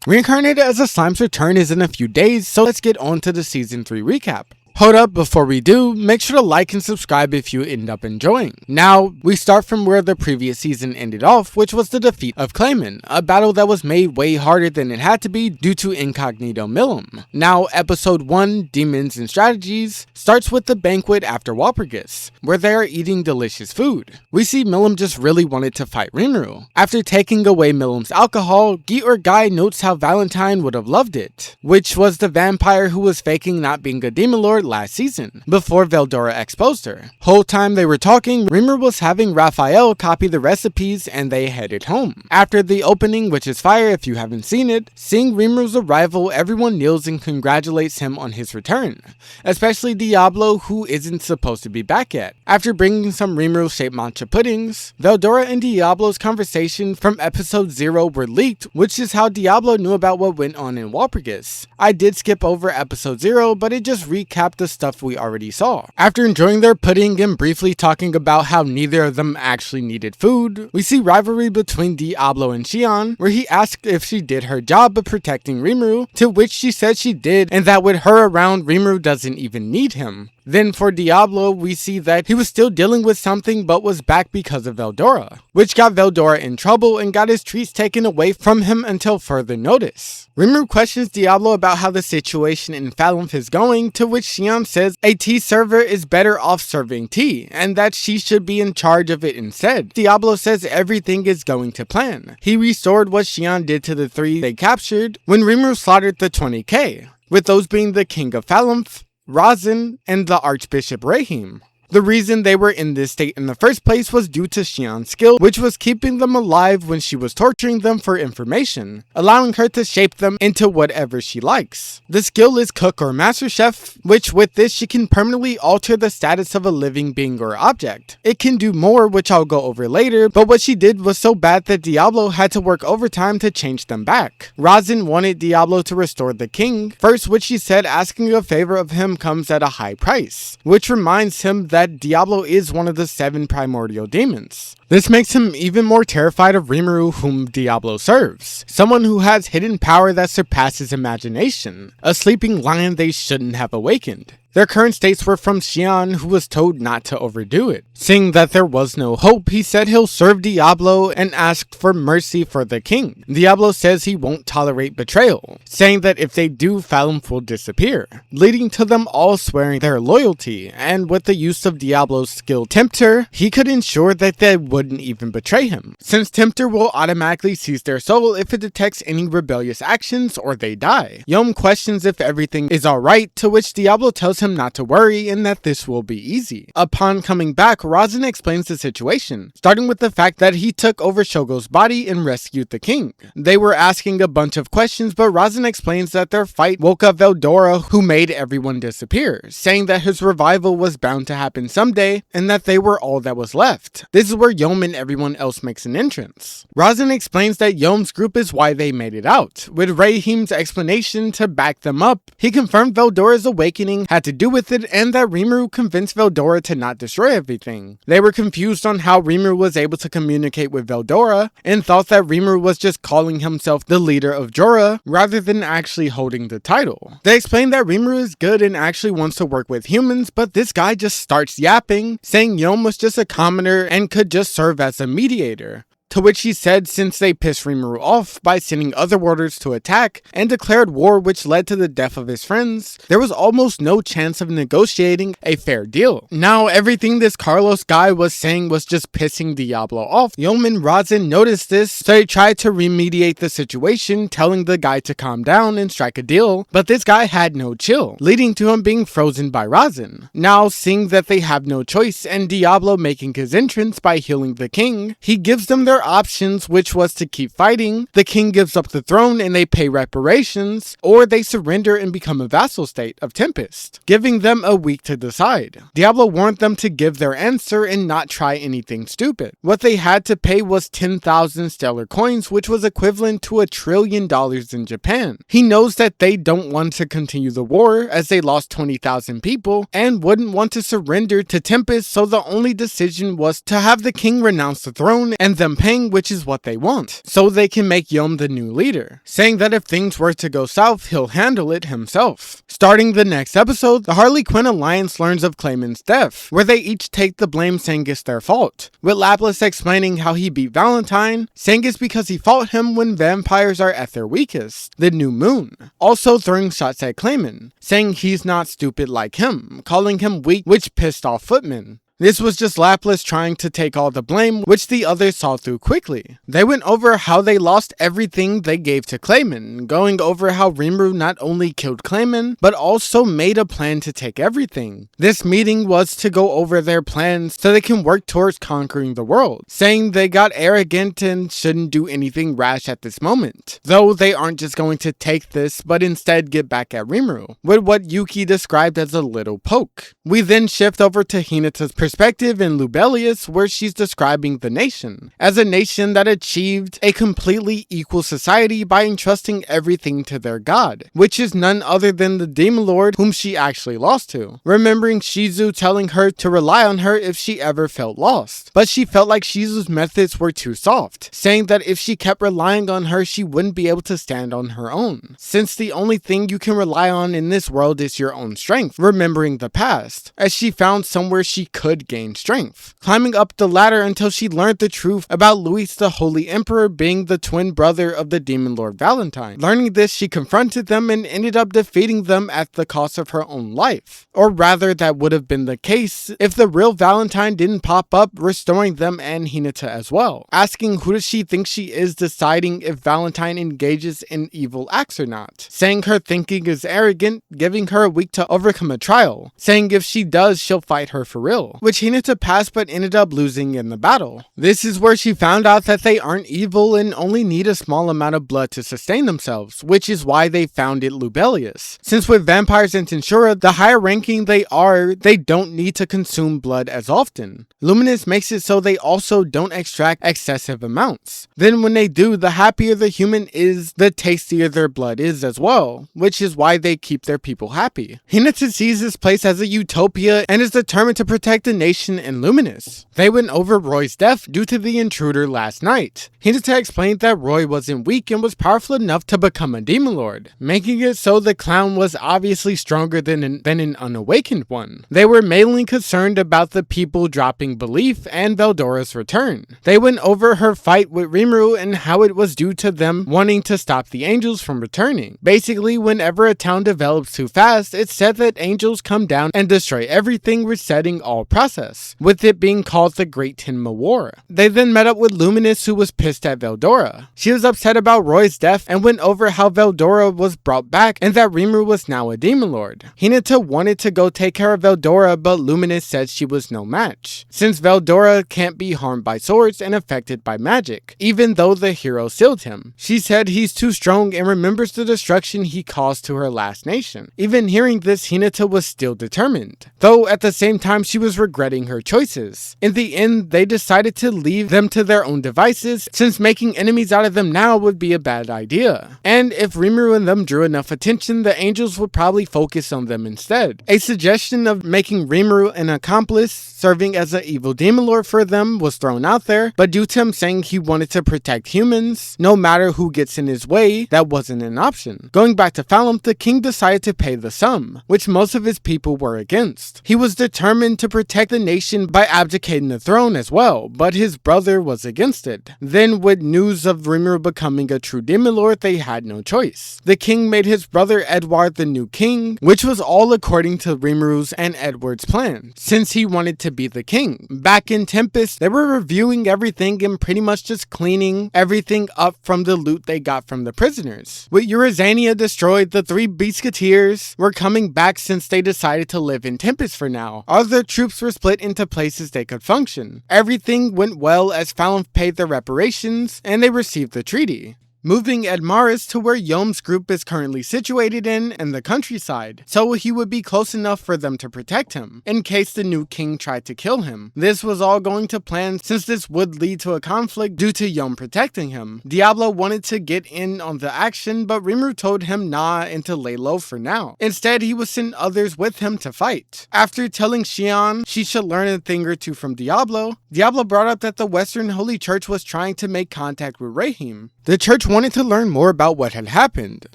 Reincarnated as a Slime's return is in a few days, so let's get on to the Season 3 recap. Hold up, before we do, make sure to like and subscribe if you end up enjoying. Now, we start from where the previous season ended off, which was the defeat of Clayman, a battle that was made way harder than it had to be due to Incognito Milim. Now, episode 1, Demons and Strategies, starts with the banquet after Walpurgis, where they are eating delicious food. We see Milim just really wanted to fight Rimuru. After taking away Milim's alcohol, Guy notes how Valentine would have loved it, which was the vampire who was faking not being a demon lord last season, before Veldora exposed her. Whole time they were talking, Rimuru was having Raphael copy the recipes and they headed home. After the opening, which is fire if you haven't seen it, seeing Rimuru's arrival, everyone kneels and congratulates him on his return, especially Diablo, who isn't supposed to be back yet. After bringing some Rimuru-shaped matcha puddings, Veldora and Diablo's conversation from episode 0 were leaked, which is how Diablo knew about what went on in Walpurgis. I did skip over episode 0, but it just recapped the stuff we already saw. After enjoying their pudding and briefly talking about how neither of them actually needed food, we see rivalry between Diablo and Xion, where he asked if she did her job of protecting Rimuru, to which she said she did, and that with her around, Rimuru doesn't even need him. Then for Diablo, we see that he was still dealing with something but was back because of Veldora, which got Veldora in trouble and got his treats taken away from him until further notice. Rimuru questions Diablo about how the situation in Falumph is going, to which Xion says a tea server is better off serving tea, and that she should be in charge of it instead. Diablo says everything is going to plan. He restored what Xion did to the 3 they captured when Rimuru slaughtered the 20k, with those being the King of Falumph, Razin, and the Archbishop Rahim. The reason they were in this state in the first place was due to Xion's skill, which was keeping them alive when she was torturing them for information, allowing her to shape them into whatever she likes. The skill is Cook or Master Chef, which with this she can permanently alter the status of a living being or object. It can do more, which I'll go over later, but what she did was so bad that Diablo had to work overtime to change them back. Razin wanted Diablo to restore the king, first which she said asking a favor of him comes at a high price, which reminds him that Diablo is one of the 7 primordial demons. This makes him even more terrified of Rimuru, whom Diablo serves, someone who has hidden power that surpasses imagination, a sleeping lion they shouldn't have awakened. Their current states were from Xion, who was told not to overdo it. Seeing that there was no hope, he said he'll serve Diablo and asked for mercy for the king. Diablo says he won't tolerate betrayal, saying that if they do, Falumph will disappear, leading to them all swearing their loyalty, and with the use of Diablo's skill Tempter, he could ensure that they wouldn't even betray him, since Tempter will automatically seize their soul if it detects any rebellious actions or they die. Yom questions if everything is alright, to which Diablo tells him not to worry and that this will be easy. Upon coming back, Razin explains the situation, starting with the fact that he took over Shogo's body and rescued the king. They were asking a bunch of questions, but Razin explains that their fight woke up Veldora, who made everyone disappear, saying that his revival was bound to happen someday and that they were all that was left. This is where Yom and everyone else makes an entrance. Razin explains that Yom's group is why they made it out, with Rahim's explanation to back them up. He confirmed Veldora's awakening had to do with it and that Rimuru convinced Veldora to not destroy everything. They were confused on how Rimuru was able to communicate with Veldora and thought that Rimuru was just calling himself the leader of Jorah rather than actually holding the title. They explained that Rimuru is good and actually wants to work with humans, but this guy just starts yapping, saying Yom was just a commoner and could just serve as a mediator. To which he said since they pissed Rimuru off by sending other warders to attack and declared war, which led to the death of his friends, there was almost no chance of negotiating a fair deal. Now everything this Carlos guy was saying was just pissing Diablo off. Yom and Razin noticed this, so they tried to remediate the situation, telling the guy to calm down and strike a deal, but this guy had no chill, leading to him being frozen by Razin. Now seeing that they have no choice and Diablo making his entrance by healing the king, he gives them their options, which was to keep fighting, the king gives up the throne and they pay reparations, or they surrender and become a vassal state of Tempest, giving them a week to decide. Diablo warned them to give their answer and not try anything stupid. What they had to pay was 10,000 stellar coins, which was equivalent to $1 trillion in Japan. He knows that they don't want to continue the war as they lost 20,000 people and wouldn't want to surrender to Tempest, so the only decision was to have the king renounce the throne and them pay saying which is what they want, so they can make Yom the new leader, saying that if things were to go south, he'll handle it himself. Starting the next episode, the Harley Quinn Alliance learns of Clayman's death, where they each take the blame saying it's their fault, with Lapis explaining how he beat Valentine, saying it's because he fought him when vampires are at their weakest, the new moon, also throwing shots at Clayman, saying he's not stupid like him, calling him weak, which pissed off Footman. This was just Lapis trying to take all the blame, which the others saw through quickly. They went over how they lost everything they gave to Clayman, going over how Rimuru not only killed Clayman, but also made a plan to take everything. This meeting was to go over their plans so they can work towards conquering the world, saying they got arrogant and shouldn't do anything rash at this moment. Though they aren't just going to take this, but instead get back at Rimuru, with what Yuki described as a little poke. We then shift over to Hinata's perspective in Lubelius, where she's describing the nation as a nation that achieved a completely equal society by entrusting everything to their god, which is none other than the demon lord whom she actually lost to, remembering Shizu telling her to rely on her if she ever felt lost. But she felt like Shizu's methods were too soft, saying that if she kept relying on her, she wouldn't be able to stand on her own, since the only thing you can rely on in this world is your own strength, remembering the past, as she found somewhere she could gain strength, climbing up the ladder until she learned the truth about Luis the Holy Emperor being the twin brother of the Demon Lord Valentine. Learning this, she confronted them and ended up defeating them at the cost of her own life. Or rather, that would have been the case if the real Valentine didn't pop up, restoring them and Hinata as well. Asking who does she think she is, deciding if Valentine engages in evil acts or not. Saying her thinking is arrogant, giving her a week to overcome a trial. Saying if she does, she'll fight her for real, which Hinata passed but ended up losing in the battle. This is where she found out that they aren't evil and only need a small amount of blood to sustain themselves, which is why they founded Lubelius. Since with vampires and Tensura, the higher ranking they are, they don't need to consume blood as often. Luminous makes it so they also don't extract excessive amounts. Then when they do, the happier the human is, the tastier their blood is as well, which is why they keep their people happy. Hinata sees this place as a utopia and is determined to protect the nation and Luminous. They went over Roy's death due to the intruder last night. Hinata explained that Roy wasn't weak and was powerful enough to become a demon lord, making it so the clown was obviously stronger than an unawakened one. They were mainly concerned about the people dropping belief and Veldora's return. They went over her fight with Rimuru and how it was due to them wanting to stop the angels from returning. Basically, whenever a town develops too fast, it's said that angels come down and destroy everything, resetting all process, with it being called the Great Tenma War. They then met up with Luminous, who was pissed at Veldora. She was upset about Roy's death and went over how Veldora was brought back and that Rimuru was now a demon lord. Hinata wanted to go take care of Veldora, but Luminous said she was no match, since Veldora can't be harmed by swords and affected by magic, even though the hero sealed him. She said he's too strong and remembers the destruction he caused to her last nation. Even hearing this, Hinata was still determined, though at the same time she was regretting her choices. In the end, they decided to leave them to their own devices, since making enemies out of them now would be a bad idea. And if Rimuru and them drew enough attention, the angels would probably focus on them instead. A suggestion of making Rimuru an accomplice, serving as an evil demon lord for them, was thrown out there, but due to him saying he wanted to protect humans, no matter who gets in his way, that wasn't an option. Going back to Falum, the king decided to pay the sum, which most of his people were against. He was determined to protect the nation by abdicating the throne as well, but his brother was against it. Then with news of Rimuru becoming a true demon lord, they had no choice. The king made his brother Edward the new king, which was all according to Rimuru's and Edward's plan, since he wanted to be the king. Back in Tempest, they were reviewing everything and pretty much just cleaning everything up from the loot they got from the prisoners. With Eurazania destroyed, the three Beastketeers were coming back since they decided to live in Tempest for now. Other troops were split into places they could function. Everything went well as Falun paid their reparations and they received the treaty. moving Ed Maris to where Yom's group is currently situated in the countryside, so he would be close enough for them to protect him, in case the new king tried to kill him. This was all going to plan since this would lead to a conflict due to Yom protecting him. Diablo wanted to get in on the action, but Rimuru told him nah and to lay low for now. Instead, he would send others with him to fight. After telling Xian she should learn a thing or two from Diablo, Diablo brought up that the Western Holy Church was trying to make contact with Rahim. The church wanted to learn more about what had happened.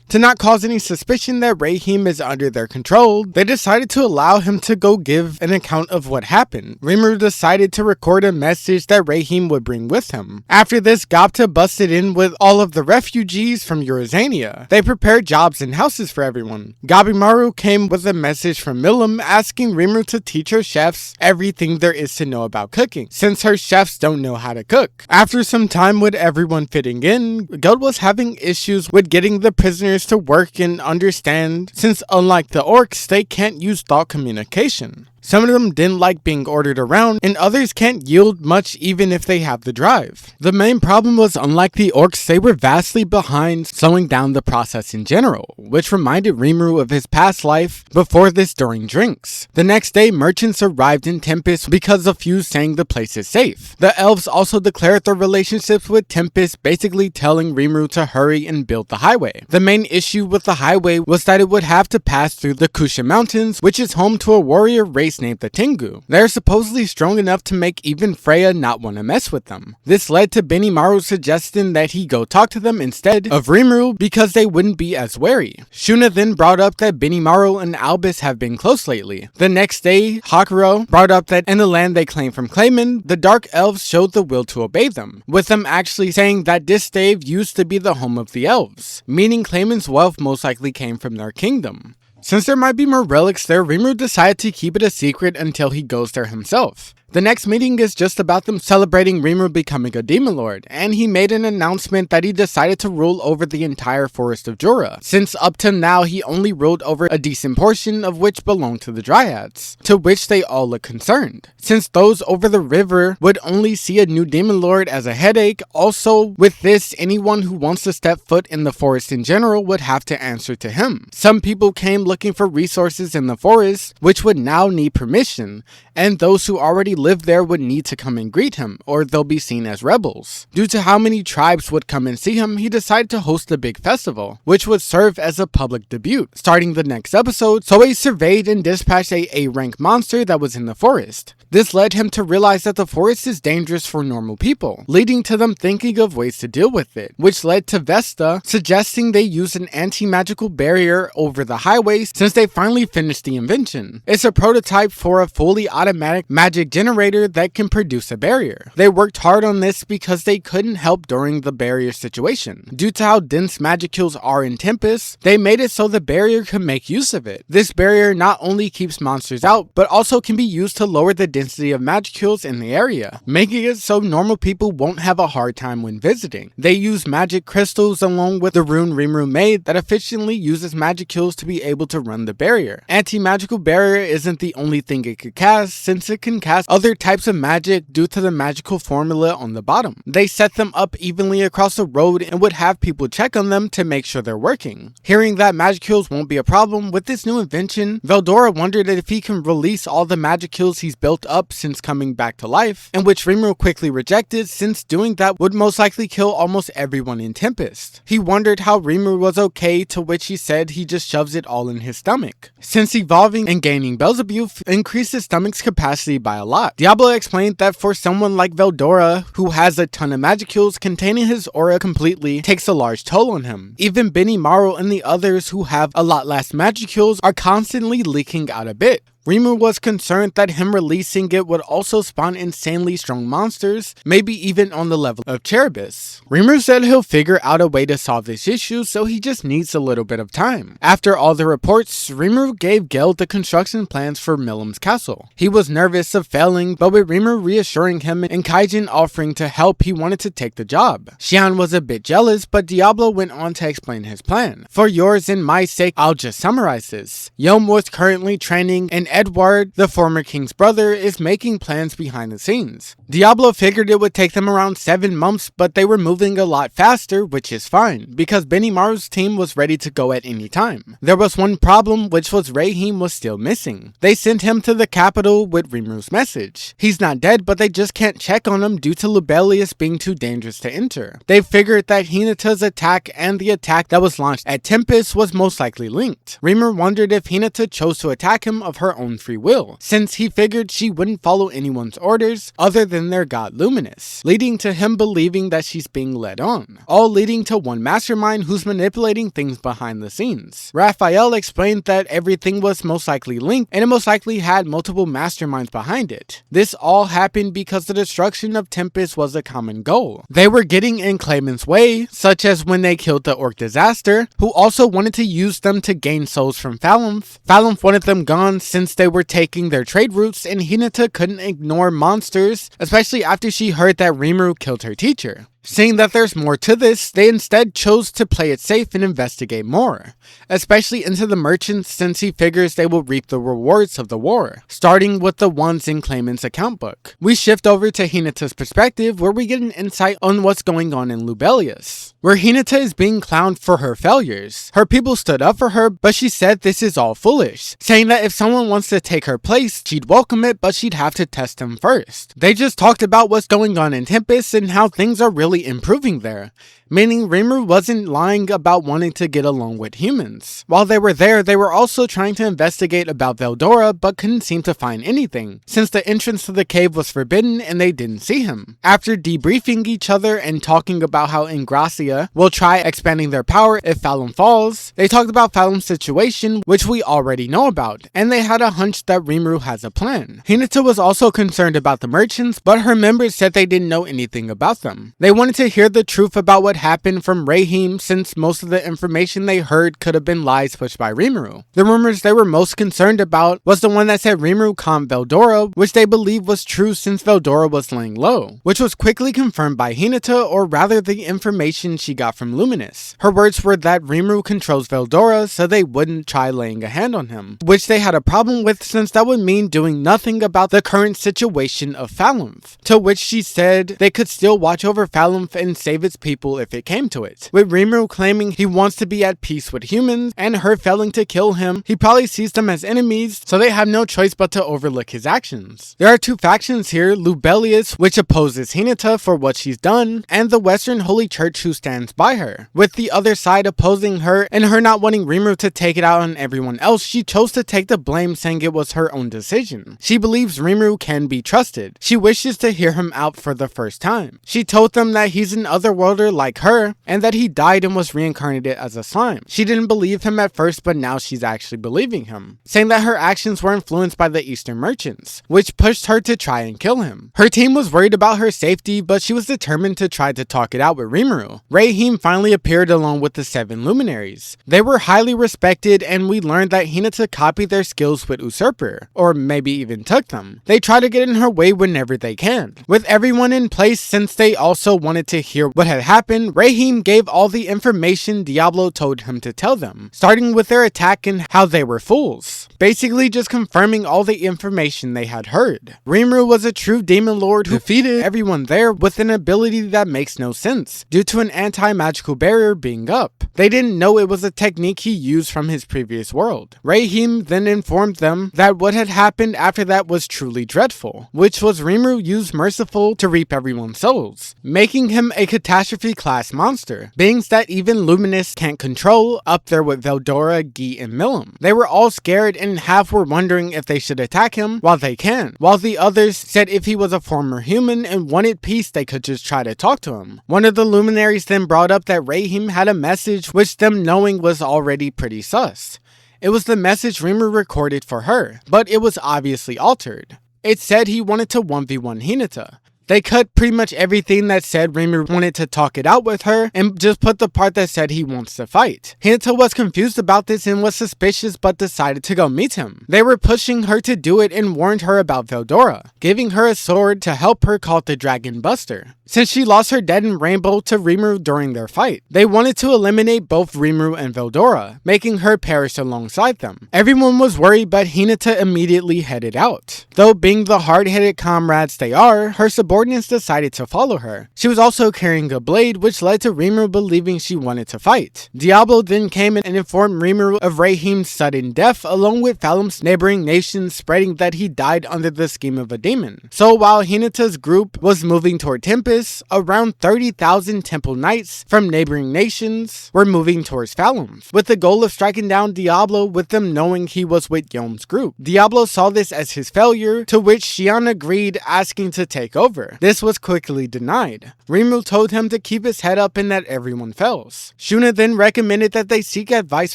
To not cause any suspicion that Rahim is under their control, they decided to allow him to go give an account of what happened. Rimuru decided to record a message that Rahim would bring with him. After this, Gapta busted in with all of the refugees from Eurazania. They prepared jobs and houses for everyone. Gabimaru came with a message from Milim asking Rimuru to teach her chefs everything there is to know about cooking, since her chefs don't know how to cook. After some time with everyone fitting in, Geld was having issues with getting the prisoners to work and understand, since unlike the orcs, they can't use thought communication. Some of them didn't like being ordered around, and others can't yield much even if they have the drive. The main problem was, unlike the orcs, they were vastly behind, slowing down the process in general, which reminded Rimuru of his past life before this during drinks. The next day, merchants arrived in Tempest because of few saying the place is safe. The elves also declared their relationships with Tempest, basically telling Rimuru to hurry and build the highway. The main issue with the highway was that it would have to pass through the Kusha Mountains, which is home to a warrior race named the Tengu. They're supposedly strong enough to make even Freya not want to mess with them. This led to Benimaru suggesting that he go talk to them instead of Rimuru because they wouldn't be as wary. Shuna then brought up that Benimaru and Albus have been close lately. The next day, Hakuro brought up that in the land they claim from Clayman, the Dark Elves showed the will to obey them, with them actually saying that this stave used to be the home of the elves, meaning Clayman's wealth most likely came from their kingdom. Since there might be more relics there, Rimuru decided to keep it a secret until he goes there himself. The next meeting is just about them celebrating Rimuru becoming a demon lord, and he made an announcement that he decided to rule over the entire forest of Jura, since up to now he only ruled over a decent portion of which belonged to the Dryads, to which they all look concerned, since those over the river would only see a new demon lord as a headache. Also, with this, anyone who wants to step foot in the forest in general would have to answer to him. Some people came looking for resources in the forest, which would now need permission, and those who already live there would need to come and greet him, or they'll be seen as rebels. Due to how many tribes would come and see him, he decided to host a big festival, which would serve as a public debut. Starting the next episode, Soei surveyed and dispatched a A-rank monster that was in the forest. This led him to realize that the forest is dangerous for normal people, leading to them thinking of ways to deal with it, which led to Vesta suggesting they use an anti-magical barrier over the highway since they finally finished the invention. It's a prototype for a fully automatic magic generator that can produce a barrier. They worked hard on this because they couldn't help during the barrier situation. Due to how dense magicules are in Tempest, they made it so the barrier could make use of it. This barrier not only keeps monsters out, but also can be used to lower the density of magicules in the area, making it so normal people won't have a hard time when visiting. They use magic crystals along with the rune Rimuru made that efficiently uses magicules to be able to run the barrier. Anti-magical barrier isn't the only thing it could cast, since it can cast other types of magic due to the magical formula on the bottom. They set them up evenly across the road and would have people check on them to make sure they're working. Hearing that magicules won't be a problem with this new invention, Veldora wondered if he can release all the magicules he's built up since coming back to life, in which Rimuru quickly rejected since doing that would most likely kill almost everyone in Tempest. He wondered how Rimuru was okay, to which he said he just shoves it all in his stomach, since evolving and gaining Beelzebub increased his stomach's capacity by a lot. Diablo explained that for someone like Veldora, who has a ton of magicules, containing his aura completely takes a large toll on him. Even Benimaru and the others who have a lot less magicules are constantly leaking out a bit. Rimuru was concerned that him releasing it would also spawn insanely strong monsters, maybe even on the level of Cherbis. Rimuru said he'll figure out a way to solve this issue, so he just needs a little bit of time. After all the reports, Rimuru gave Geld the construction plans for Milim's castle. He was nervous of failing, but with Rimuru reassuring him and Kaijin offering to help, he wanted to take the job. Xian was a bit jealous, but Diablo went on to explain his plan. For yours and my sake, I'll just summarize this. Yom was currently training, and Edward, the former king's brother, is making plans behind the scenes. Diablo figured it would take them around 7 months, but they were moving a lot faster, which is fine, because Benimaru's team was ready to go at any time. There was one problem, which was Rahim was still missing. They sent him to the capital with Rimuru's message. He's not dead, but they just can't check on him due to Lubelius being too dangerous to enter. They figured that Hinata's attack and the attack that was launched at Tempest was most likely linked. Rimuru wondered if Hinata chose to attack him of her own free will, since he figured she wouldn't follow anyone's orders other than their god Luminous, leading to him believing that she's being led on, all leading to one mastermind who's manipulating things behind the scenes. Raphael explained that everything was most likely linked and it most likely had multiple masterminds behind it. This all happened because the destruction of Tempest was a common goal. They were getting in Clayman's way, such as when they killed the Orc Disaster, who also wanted to use them to gain souls from Phalanth. Phalanth wanted them gone since they were taking their trade routes, and Hinata couldn't ignore monsters, especially after she heard that Rimuru killed her teacher. Seeing that there's more to this, they instead chose to play it safe and investigate more, especially into the merchants since he figures they will reap the rewards of the war, starting with the ones in Clayman's account book. We shift over to Hinata's perspective where we get an insight on what's going on in Lubelius, where Hinata is being clowned for her failures. Her people stood up for her, but she said this is all foolish, saying that if someone wants to take her place, she'd welcome it, but she'd have to test them first. They just talked about what's going on in Tempest and how things are really improving there, meaning Rimuru wasn't lying about wanting to get along with humans. While they were there, they were also trying to investigate about Veldora, but couldn't seem to find anything, since the entrance to the cave was forbidden and they didn't see him. After debriefing each other and talking about how Ingracia will try expanding their power if Phalanth falls, they talked about Phalanth's situation, which we already know about, and they had a hunch that Rimuru has a plan. Hinata was also concerned about the merchants, but her members said they didn't know anything about them. They wanted to hear the truth about what happened from Rahim, since most of the information they heard could have been lies pushed by Rimuru. The rumors they were most concerned about was the one that said Rimuru calmed Veldora, which they believed was true since Veldora was laying low, which was quickly confirmed by Hinata, or rather the information she got from Luminous. Her words were that Rimuru controls Veldora, so they wouldn't try laying a hand on him, which they had a problem with since that would mean doing nothing about the current situation of Phalanth, to which she said they could still watch over Phalanth and save its people if it came to it. With Rimuru claiming he wants to be at peace with humans, and her failing to kill him, he probably sees them as enemies, so they have no choice but to overlook his actions. There are two factions here, Lubelius, which opposes Hinata for what she's done, and the Western Holy Church who stands by her, with the other side opposing her and her not wanting Rimuru to take it out on everyone else. She chose to take the blame, saying it was her own decision. She believes Rimuru can be trusted. She wishes to hear him out for the first time. She told them that he's an otherworlder like her, and that he died and was reincarnated as a slime. She didn't believe him at first, but now she's actually believing him, saying that her actions were influenced by the Eastern merchants, which pushed her to try and kill him. Her team was worried about her safety, but she was determined to try to talk it out with Rimuru. Rahim finally appeared along with the 7 luminaries. They were highly respected, and we learned that Hinata copied their skills with Usurper, or maybe even took them. They try to get in her way whenever they can. With everyone in place, since they also wanted to hear what had happened, Rahim gave all the information Diablo told him to tell them, starting with their attack and how they were fools, basically just confirming all the information they had heard. Rimuru was a true demon lord who defeated everyone there with an ability that makes no sense, due to an anti-magical barrier being up. They didn't know it was a technique he used from his previous world. Rahim then informed them that what had happened after that was truly dreadful, which was Rimuru used Merciful to reap everyone's souls, making him a catastrophe class monster, beings that even Luminous can't control, up there with Veldora, Gi, and Milim. They were all scared and half were wondering if they should attack him while they can, while the others said if he was a former human and wanted peace they could just try to talk to him. One of the luminaries then brought up that Rahim had a message which them knowing was already pretty sus. It was the message Rimuru recorded for her, but it was obviously altered. It said he wanted to 1v1 Hinata. They cut pretty much everything that said Rimuru wanted to talk it out with her and just put the part that said he wants to fight. Hinata was confused about this and was suspicious but decided to go meet him. They were pushing her to do it and warned her about Veldora, giving her a sword to help her called the Dragon Buster, since she lost her dead in Rainbow to Rimuru during their fight. They wanted to eliminate both Rimuru and Veldora, making her perish alongside them. Everyone was worried, but Hinata immediately headed out. Though being the hard-headed comrades they are, her subordinates decided to follow her. She was also carrying a blade, which led to Rimuru believing she wanted to fight. Diablo then came in and informed Rimuru of Rahim's sudden death, along with Thalam's neighboring nations spreading that he died under the scheme of a demon. So while Hinata's group was moving toward Tempest, around 30,000 Temple Knights from neighboring nations were moving towards Thalam's, with the goal of striking down Diablo, with them knowing he was with Yom's group. Diablo saw this as his failure, to which Xian agreed, asking to take over. This was quickly denied. Rimuru told him to keep his head up and that everyone fails. Shuna then recommended that they seek advice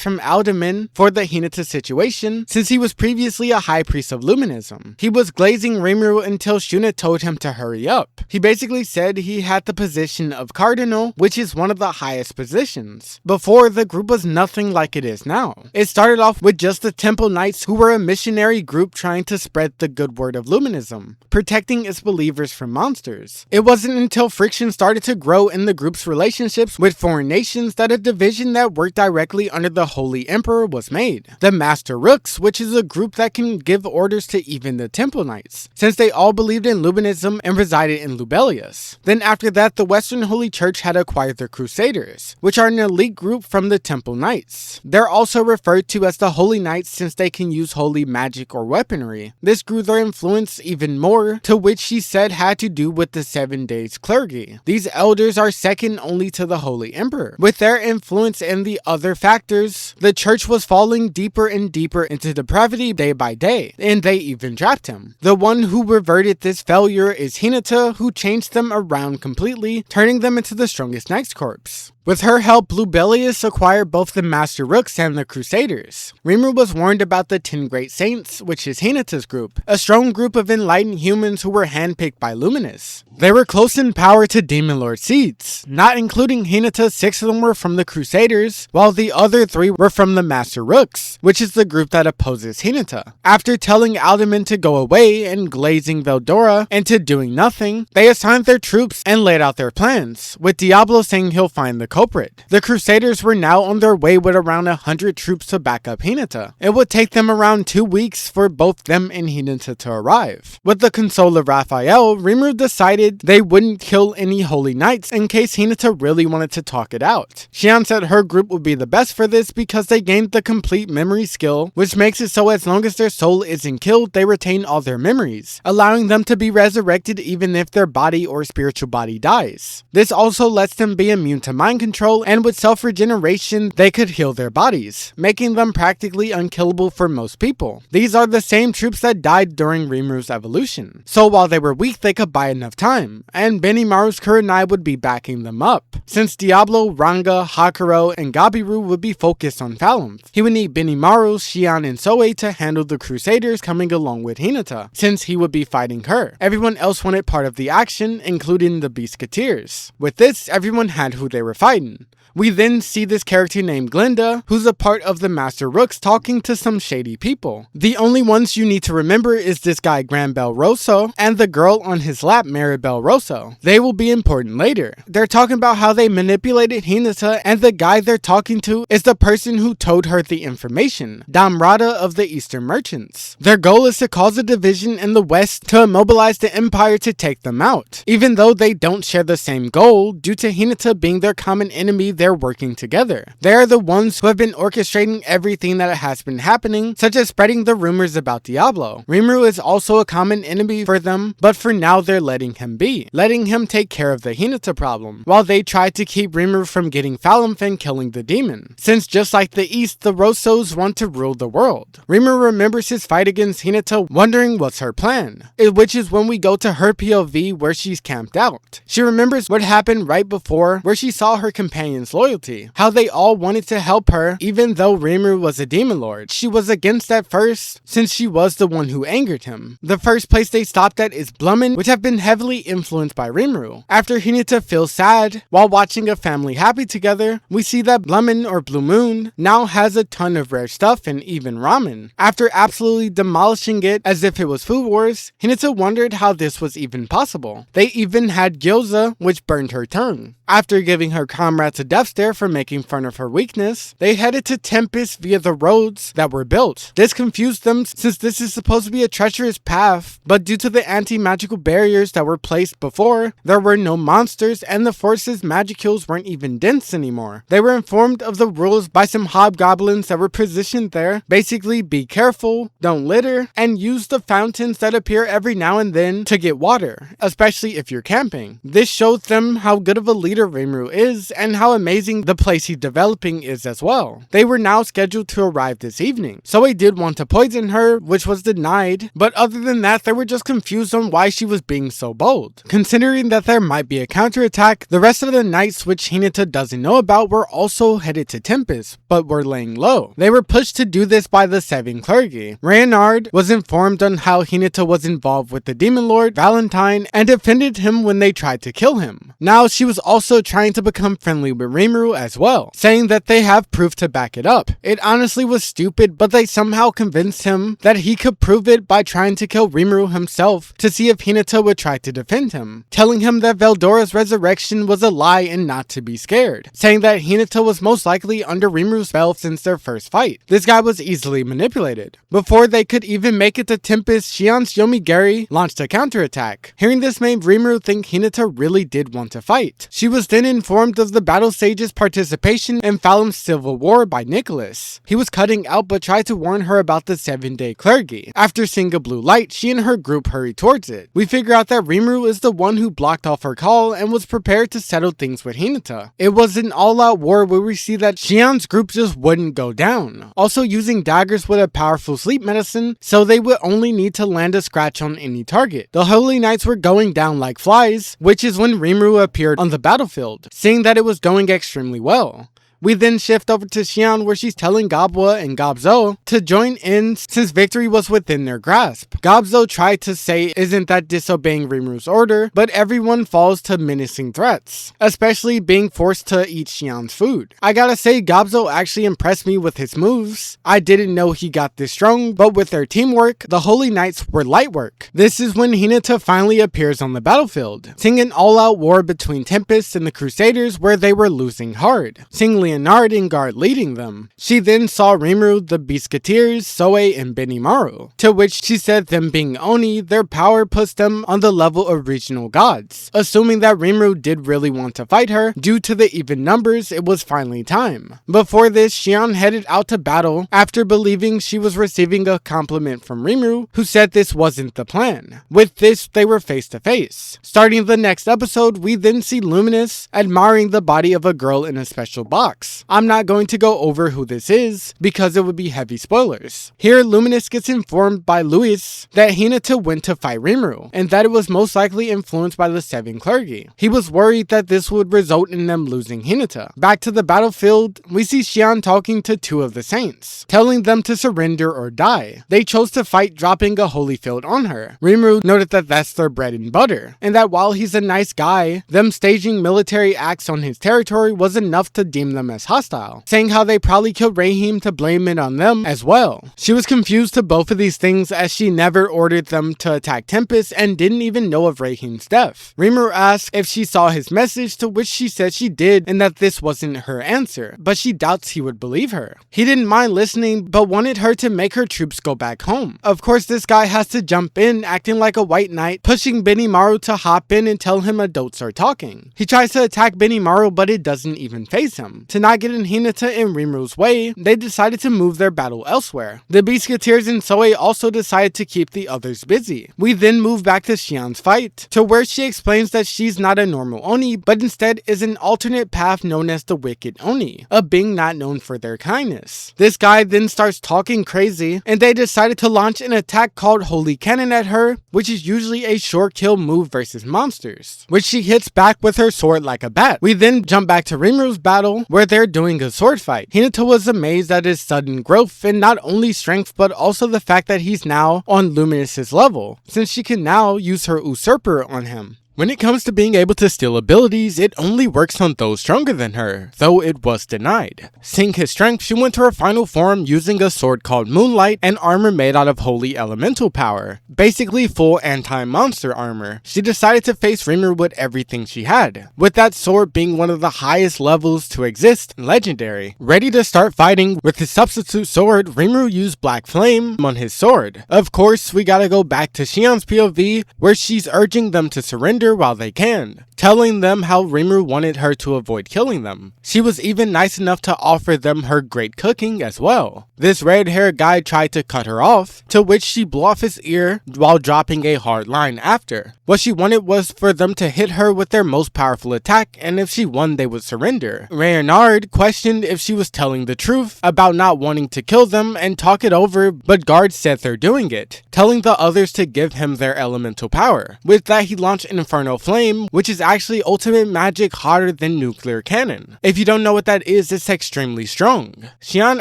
from Alderman for the Hinata situation, since he was previously a high priest of Luminism. He was glazing Rimuru until Shuna told him to hurry up. He basically said he had the position of Cardinal, which is one of the highest positions. Before, the group was nothing like it is now. It started off with just the Temple Knights, who were a missionary group trying to spread the good word of Luminism, protecting its believers from monsters. It wasn't until friction started to grow in the group's relationships with foreign nations that a division that worked directly under the Holy Emperor was made. The Master Rooks, which is a group that can give orders to even the Temple Knights, since they all believed in Luminism and resided in Lubelius. Then after that, the Western Holy Church had acquired the Crusaders, which are an elite group from the Temple Knights. They're also referred to as the Holy Knights since they can use holy magic or weaponry. This grew their influence even more, to which she said had to do with the 7 days clergy. These elders are second only to the Holy Emperor. With their influence and the other factors, the church was falling deeper and deeper into depravity day by day, and they even trapped him. The one who reverted this failure is Hinata, who changed them around completely, turning them into the strongest Knights Corps. With her help, Lubelius acquired both the Master Rooks and the Crusaders. Rimuru was warned about the 10 Great Saints, which is Hinata's group, a strong group of enlightened humans who were handpicked by Luminous. They were close in power to Demon Lord Seeds. Not including Hinata, 6 of them were from the Crusaders, while the other 3 were from the Master Rooks, which is the group that opposes Hinata. After telling Alderman to go away and glazing Veldora into doing nothing, they assigned their troops and laid out their plans, with Diablo saying he'll find the culprit. The Crusaders were now on their way with around 100 troops to back up Hinata. It would take them around 2 weeks for both them and Hinata to arrive. With the console of Raphael, Rimuru decided they wouldn't kill any Holy Knights in case Hinata really wanted to talk it out. Xian said her group would be the best for this because they gained the complete memory skill, which makes it so as long as their soul isn't killed, they retain all their memories, allowing them to be resurrected even if their body or spiritual body dies. This also lets them be immune to mind control, and with self-regeneration, they could heal their bodies, making them practically unkillable for most people. These are the same troops that died during Rimuru's evolution, so while they were weak, they could buy enough time, and Benimaru's Kurenai would be backing them up. Since Diablo, Ranga, Hakuro, and Gabiru would be focused on Thalamth, he would need Benimaru, Xian, and Soe to handle the Crusaders coming along with Hinata, since he would be fighting her. Everyone else wanted part of the action, including the Beastketeers. With this, everyone had who they were fighting. We then see this character named Glinda, who's a part of the Master Rooks, talking to some shady people. The only ones you need to remember is this guy Granbel Rosso, and the girl on his lap Maribel Rosso. They will be important later. They're talking about how they manipulated Hinata, and the guy they're talking to is the person who told her the information, Damrata of the Eastern Merchants. Their goal is to cause a division in the West to immobilize the Empire to take them out. Even though they don't share the same goal, due to Hinata being their common enemy, they're working together. They are the ones who have been orchestrating everything that has been happening, such as spreading the rumors about Diablo. Rimuru is also a common enemy for them, but for now they're letting him be, letting him take care of the Hinata problem, while they try to keep Rimuru from getting Thalamth and killing the demon, since just like the East, the Rossos want to rule the world. Rimuru remembers his fight against Hinata, wondering what's her plan, which is when we go to her POV where she's camped out. She remembers what happened right before, where she saw her companions loyalty. How they all wanted to help her even though Rimuru was a demon lord. She was against at first since she was the one who angered him. The first place they stopped at is Blummin, which have been heavily influenced by Rimuru. After Hinata feels sad while watching a family happy together, we see that Blummin, or Blue Moon, now has a ton of rare stuff and even ramen. After absolutely demolishing it as if it was Food Wars, Hinata wondered how this was even possible. They even had gyoza, which burned her tongue. After giving her comrades a death stare for making fun of her weakness, they headed to Tempest via the roads that were built. This confused them since this is supposed to be a treacherous path, but due to the anti-magical barriers that were placed before, there were no monsters and the force's magicules weren't even dense anymore. They were informed of the rules by some hobgoblins that were positioned there. Basically, be careful, don't litter, and use the fountains that appear every now and then to get water, especially if you're camping. This showed them how good of a leader Rimuru is and how amazing the place he's developing is as well. They were now scheduled to arrive this evening. Soe did want to poison her, which was denied, but other than that, they were just confused on why she was being so bold. Considering that there might be a counterattack, the rest of the knights, which Hinata doesn't know about, were also headed to Tempest, but were laying low. They were pushed to do this by the 7 clergy. Reincarnated was informed on how Hinata was involved with the demon lord Valentine and defended him when they tried to kill him. Now she was also trying to become friendly with Rimuru as well, saying that they have proof to back it up. It honestly was stupid, but they somehow convinced him that he could prove it by trying to kill Rimuru himself to see if Hinata would try to defend him, telling him that Veldora's resurrection was a lie and not to be scared, saying that Hinata was most likely under Rimuru's spell since their first fight. This guy was easily manipulated. Before they could even make it to Tempest, Shion's Yomigiri launched a counterattack. Hearing this made Rimuru think Hinata really did want to fight. She was then informed of the battle sage's participation in Falem's civil war by Nicholas. He was cutting out but tried to warn her about the 7-day clergy. After seeing a blue light, she and her group hurried towards it. We figure out that Rimuru is the one who blocked off her call and was prepared to settle things with Hinata. It was an all-out war where we see that Shion's group just wouldn't go down, also using daggers with a powerful sleep medicine, so they would only need to land a scratch on any target. The Holy Knights were going down like flies, which is when Rimuru appeared on the battlefield, seeing that it was going extremely well. We then shift over to Shion where she's telling Gabwa and Gabzo to join in since victory was within their grasp. Gabzo tried to say isn't that disobeying Rimuru's order, but everyone falls to menacing threats, especially being forced to eat Shion's food. I gotta say, Gabzo actually impressed me with his moves. I didn't know he got this strong, but with their teamwork, the Holy Knights were light work. This is when Hinata finally appears on the battlefield, seeing an all-out war between Tempest and the Crusaders where they were losing hard, seeing Leonard and Guard leading them. She then saw Rimuru, the Biscuiteers, Soe, and Benimaru, to which she said them being Oni, their power puts them on the level of regional gods. Assuming that Rimuru did really want to fight her, due to the even numbers, it was finally time. Before this, Shion headed out to battle after believing she was receiving a compliment from Rimuru, who said this wasn't the plan. With this, they were face to face. Starting the next episode, we then see Luminous admiring the body of a girl in a special box. I'm not going to go over who this is because it would be heavy spoilers. Here, Luminous gets informed by Luis that Hinata went to fight Rimuru and that it was most likely influenced by the 7 clergy. He was worried that this would result in them losing Hinata. Back to the battlefield, we see Shion talking to 2 of the saints, telling them to surrender or die. They chose to fight, dropping a holy field on her. Rimuru noted that that's their bread and butter, and that while he's a nice guy, them staging military acts on his territory was enough to deem them as hostile, saying how they probably killed Rahim to blame it on them as well. She was confused to both of these things as she never ordered them to attack Tempest and didn't even know of Rahim's death. Rimuru asked if she saw his message, to which she said she did and that this wasn't her answer, but she doubts he would believe her. He didn't mind listening but wanted her to make her troops go back home. Of course, this guy has to jump in, acting like a white knight, pushing Benimaru to hop in and tell him adults are talking. He tries to attack Benimaru but it doesn't even faze him. To not get in Hinata and Rimuru's way, they decided to move their battle elsewhere. The Biscuiteers and Soe also decided to keep the others busy. We then move back to Xian's fight, to where she explains that she's not a normal Oni, but instead is an alternate path known as the Wicked Oni, a being not known for their kindness. This guy then starts talking crazy, and they decided to launch an attack called Holy Cannon at her, which is usually a short kill move versus monsters, which she hits back with her sword like a bat. We then jump back to Rimuru's battle, where they're doing a sword fight. Hinata was amazed at his sudden growth and not only strength but also the fact that he's now on Luminous's level, since she can now use her usurper on him. When it comes to being able to steal abilities, it only works on those stronger than her, though it was denied. Seeing his strength, she went to her final form using a sword called Moonlight and armor made out of holy elemental power. Basically full anti-monster armor. She decided to face Rimuru with everything she had, with that sword being one of the highest levels to exist in Legendary. Ready to start fighting with his substitute sword, Rimuru used Black Flame on his sword. Of course, we gotta go back to Xian's POV, where she's urging them to surrender while they can, telling them how Rimuru wanted her to avoid killing them. She was even nice enough to offer them her great cooking as well. This red-haired guy tried to cut her off, to which she blew off his ear while dropping a hard line after. What she wanted was for them to hit her with their most powerful attack, and if she won they would surrender. Reincarnated questioned if she was telling the truth about not wanting to kill them and talk it over, but guards said they're doing it, telling the others to give him their elemental power. With that, he launched an Inferno Flame, which is actually ultimate magic hotter than nuclear cannon. If you don't know what that is, it's extremely strong. Xian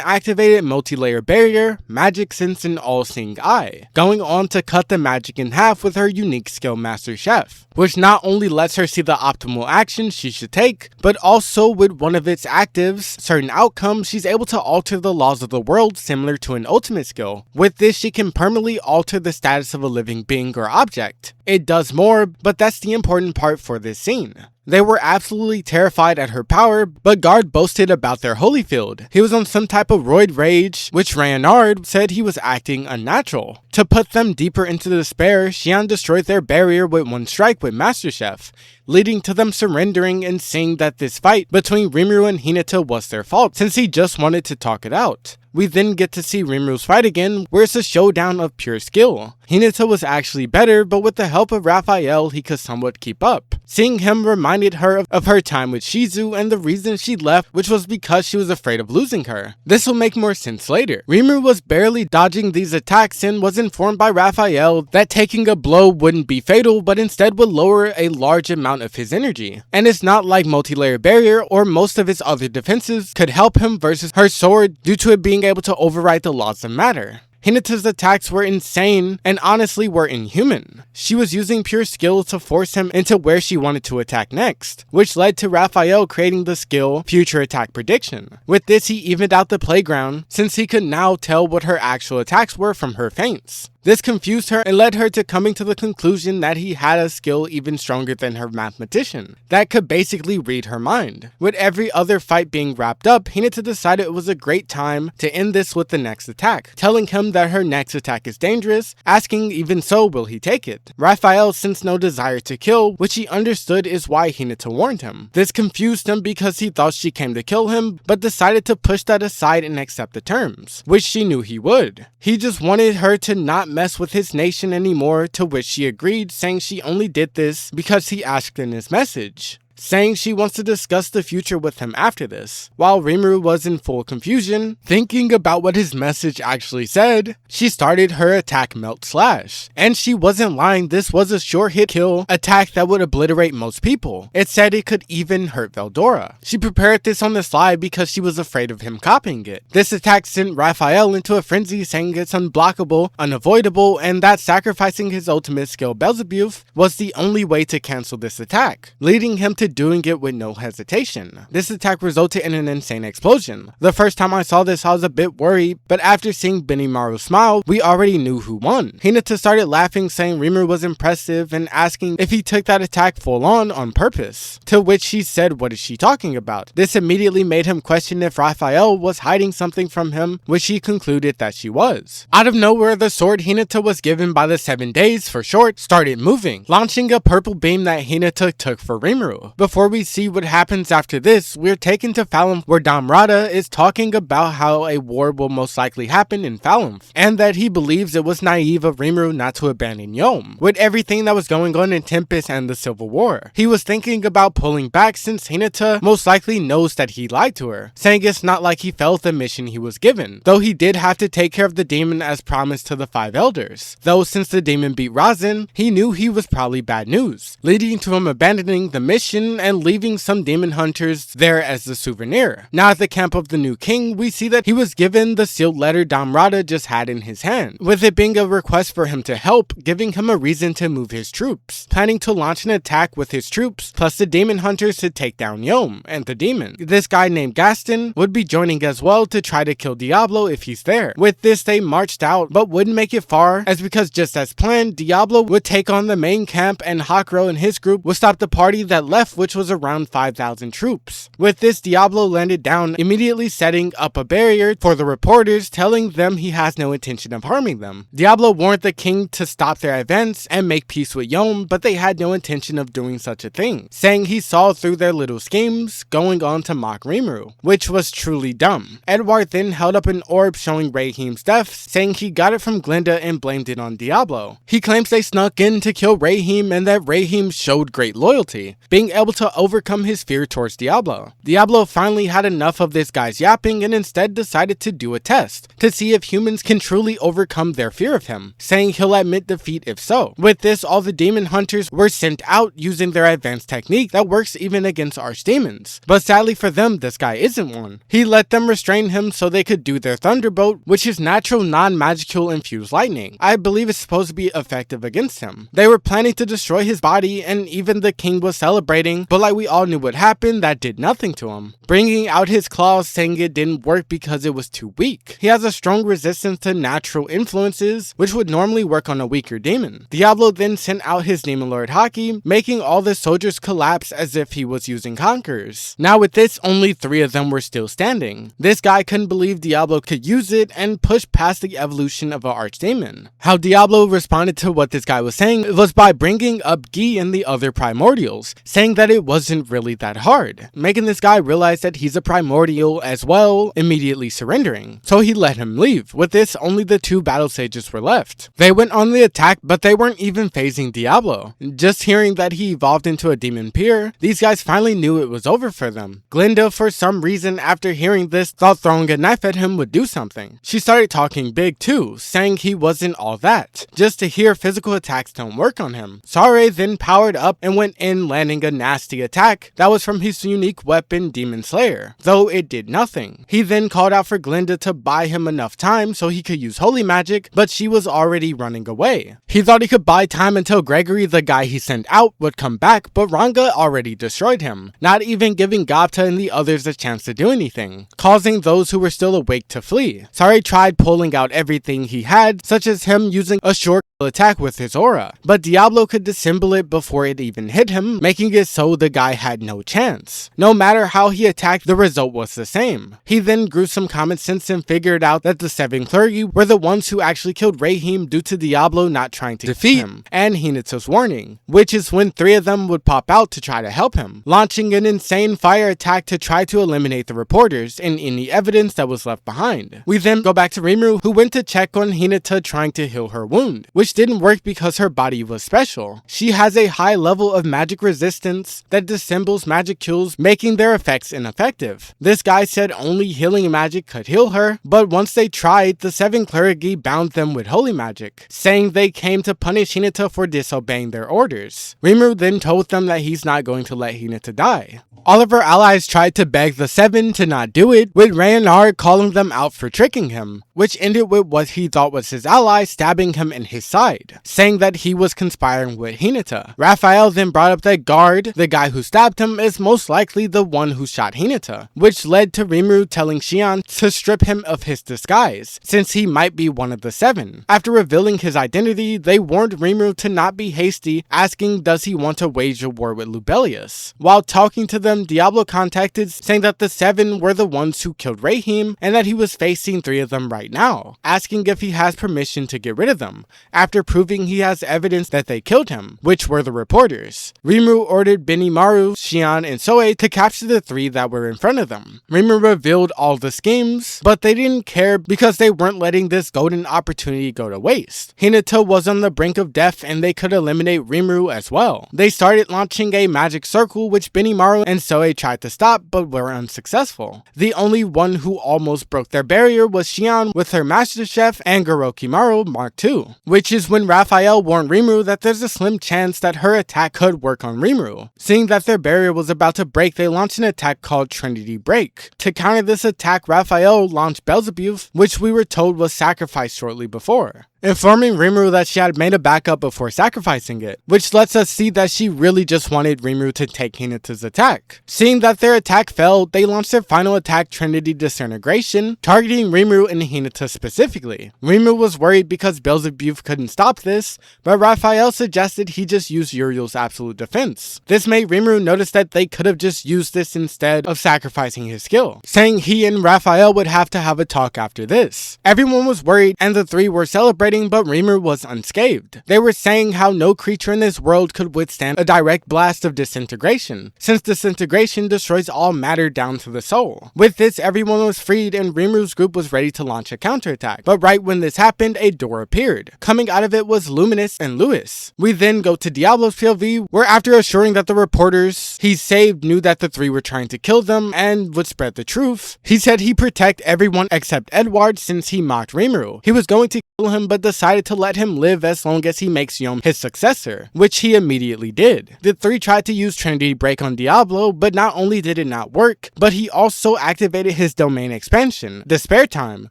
activated multi-layer barrier, magic sense, and all-seeing eye, going on to cut the magic in half with her unique skill Master Chef, which not only lets her see the optimal action she should take, but also with one of its actives, certain outcomes, she's able to alter the laws of the world similar to an ultimate skill. With this, she can permanently alter the status of a living being or object. It does more, but that's the important part for this scene. They were absolutely terrified at her power, but Guard boasted about their Holyfield. He was on some type of roid rage, which Reincarnated said he was acting unnatural. To put them deeper into despair, Xian destroyed their barrier with one strike with Master Chef, leading to them surrendering and seeing that this fight between Rimuru and Hinata was their fault, since he just wanted to talk it out. We then get to see Rimuru's fight again, where it's a showdown of pure skill. Hinata was actually better, but with the help of Raphael, he could somewhat keep up. Seeing him reminded her of her time with Shizu and the reason she left, which was because she was afraid of losing her. This will make more sense later. Rimuru was barely dodging these attacks and was informed by Raphael that taking a blow wouldn't be fatal, but instead would lower a large amount of his energy. And it's not like multi-layer barrier or most of his other defenses could help him versus her sword due to it being able to override the laws of matter. Hinata's attacks were insane and honestly were inhuman. She was using pure skill to force him into where she wanted to attack next, which led to Raphael creating the skill Future Attack Prediction. With this, he evened out the playground since he could now tell what her actual attacks were from her feints. This confused her and led her to coming to the conclusion that he had a skill even stronger than her mathematician that could basically read her mind. With every other fight being wrapped up, Hinata decided it was a great time to end this with the next attack, telling him that her next attack is dangerous, asking even so will he take it. Raphael sensed no desire to kill, which he understood is why Hinata warned him. This confused him because he thought she came to kill him, but decided to push that aside and accept the terms, which she knew he would. He just wanted her to not mess with his nation anymore, to which she agreed, saying she only did this because he asked in his message, saying she wants to discuss the future with him after this. While Rimuru was in full confusion, thinking about what his message actually said, she started her attack Melt Slash. And she wasn't lying, this was a short hit kill attack that would obliterate most people. It said it could even hurt Veldora. She prepared this on the slide because she was afraid of him copying it. This attack sent Raphael into a frenzy, saying it's unblockable, unavoidable, and that sacrificing his ultimate skill Beelzebub was the only way to cancel this attack, leading him to doing it with no hesitation. This attack resulted in an insane explosion. The first time I saw this, I was a bit worried, but after seeing Benimaru smile, we already knew who won. Hinata started laughing, saying Rimuru was impressive and asking if he took that attack full on purpose, to which he said what is she talking about. This immediately made him question if Raphael was hiding something from him, which he concluded that she was. Out of nowhere, the sword Hinata was given by the 7 days, for short, started moving, launching a purple beam that Hinata took for Rimuru. Before we see what happens after this, we're taken to Falumph where Damrata is talking about how a war will most likely happen in Falumph, and that he believes it was naive of Rimuru not to abandon Yom. With everything that was going on in Tempest and the Civil War, he was thinking about pulling back since Hinata most likely knows that he lied to her, saying it's not like he felt the mission he was given, though he did have to take care of the demon as promised to the 5 elders. Though since the demon beat Razin, he knew he was probably bad news, leading to him abandoning the mission and leaving some demon hunters there as the souvenir. Now at the camp of the new king, we see that he was given the sealed letter Damrata just had in his hand, with it being a request for him to help, giving him a reason to move his troops, planning to launch an attack with his troops plus the demon hunters to take down Yom and the demon. This guy named Gaston would be joining as well to try to kill Diablo if he's there. With this, they marched out but wouldn't make it far, as because just as planned, Diablo would take on the main camp and Hakro and his group would stop the party that left, which was around 5,000 troops. With this, Diablo landed down, immediately setting up a barrier for the reporters, telling them he has no intention of harming them. Diablo warned the king to stop their advance and make peace with Yom, but they had no intention of doing such a thing, saying he saw through their little schemes, going on to mock Rimuru, which was truly dumb. Edward then held up an orb showing Rahim's death, saying he got it from Glinda and blamed it on Diablo. He claims they snuck in to kill Rahim and that Rahim showed great loyalty, being able to overcome his fear towards Diablo. Diablo finally had enough of this guy's yapping and instead decided to do a test to see if humans can truly overcome their fear of him, saying he'll admit defeat if so. With this, all the demon hunters were sent out using their advanced technique that works even against archdemons. But sadly for them, this guy isn't one. He let them restrain him so they could do their Thunderbolt, which is natural non-magical infused lightning. I believe it's supposed to be effective against him. They were planning to destroy his body and even the king was celebrating, but like we all knew what happened, that did nothing to him, bringing out his claws saying it didn't work because it was too weak. He has a strong resistance to natural influences, which would normally work on a weaker demon. Diablo then sent out his demon lord Haki, making all the soldiers collapse as if he was using conquerors. Now with this, only 3 of them were still standing. This guy couldn't believe Diablo could use it and push past the evolution of an archdemon. How Diablo responded to what this guy was saying was by bringing up Gi and the other primordials, saying that it wasn't really that hard, making this guy realize that he's a primordial as well, immediately surrendering. So he let him leave. With this, only the 2 battle sages were left. They went on the attack, but they weren't even phasing Diablo. Just hearing that he evolved into a demon peer, these guys finally knew it was over for them. Glinda, for some reason, after hearing this, thought throwing a knife at him would do something. She started talking big too, saying he wasn't all that, just to hear physical attacks don't work on him. Sare then powered up and went in, landing a nasty attack that was from his unique weapon Demon Slayer, though it did nothing. He then called out for Glinda to buy him enough time so he could use holy magic, but she was already running away. He thought he could buy time until Gregory, the guy he sent out, would come back, but Ranga already destroyed him, not even giving Gapta and the others a chance to do anything, causing those who were still awake to flee. Sari tried pulling out everything he had, such as him using a short attack with his aura, but Diablo could dissemble it before it even hit him, making it so the guy had no chance. No matter how he attacked, the result was the same. He then grew some common sense and figured out that the 7 clergy were the ones who actually killed Rahim due to Diablo not trying to defeat him, and Hinata's warning, which is when 3 of them would pop out to try to help him, launching an insane fire attack to try to eliminate the reporters and any evidence that was left behind. We then go back to Rimuru, who went to check on Hinata trying to heal her wound, which didn't work because her body was special. She has a high level of magic resistance that dissembles magic kills, making their effects ineffective. This guy said only healing magic could heal her, but once they tried, the 7 clergy bound them with holy magic, saying they came to punish Hinata for disobeying their orders. Rimuru then told them that he's not going to let Hinata die. All of her allies tried to beg the 7 to not do it, with Reinhard calling them out for tricking him, which ended with what he thought was his ally stabbing him in his side, saying that he was conspiring with Hinata. Raphael then brought up that Guard, the guy who stabbed him, is most likely the one who shot Hinata, which led to Rimuru telling Xian to strip him of his disguise, since he might be one of the 7. After revealing his identity, they warned Rimuru to not be hasty, asking does he want to wage a war with Lubelius. While talking to them, Diablo contacted, saying that the 7 were the ones who killed Rahim and that he was facing 3 of them right now, asking if he has permission to get rid of them, after proving he has evidence that they killed him, which were the reporters. Rimuru ordered led Benimaru, Xian, and Soe to capture the three that were in front of them. Rimuru revealed all the schemes, but they didn't care because they weren't letting this golden opportunity go to waste. Hinata was on the brink of death and they could eliminate Rimuru as well. They started launching a magic circle which Benimaru and Soe tried to stop but were unsuccessful. The only one who almost broke their barrier was Xian with her Master Chef and Gorokimaru Mark II, which is when Raphael warned Rimuru that there's a slim chance that her attack could work on Rimuru. Seeing that their barrier was about to break, they launched an attack called Trinity Break. To counter this attack, Raphael launched Beelzebub, which we were told was sacrificed shortly before, informing Rimuru that she had made a backup before sacrificing it, which lets us see that she really just wanted Rimuru to take Hinata's attack. Seeing that their attack failed, they launched their final attack, Trinity Disintegration, targeting Rimuru and Hinata specifically. Rimuru was worried because Beelzebub couldn't stop this, but Raphael suggested he just use Uriel's absolute defense. This made Rimuru notice that they could have just used this instead of sacrificing his skill, saying he and Raphael would have to have a talk after this. Everyone was worried and the three were celebrating, but Rimuru was unscathed. They were saying how no creature in this world could withstand a direct blast of disintegration, since disintegration destroys all matter down to the soul. With this, everyone was freed and Rimuru's group was ready to launch a counterattack. But right when this happened, a door appeared. Coming out of it was Luminous and Lewis. We then go to Diablo's POV, where after assuring that the reporters he saved knew that the three were trying to kill them and would spread the truth, he said he'd protect everyone except Edward since he mocked Rimuru. He was going to kill him but decided to let him live as long as he makes Yom his successor, which he immediately did. The three tried to use Trinity Break on Diablo, but not only did it not work, but he also activated his domain expansion, Despair Time,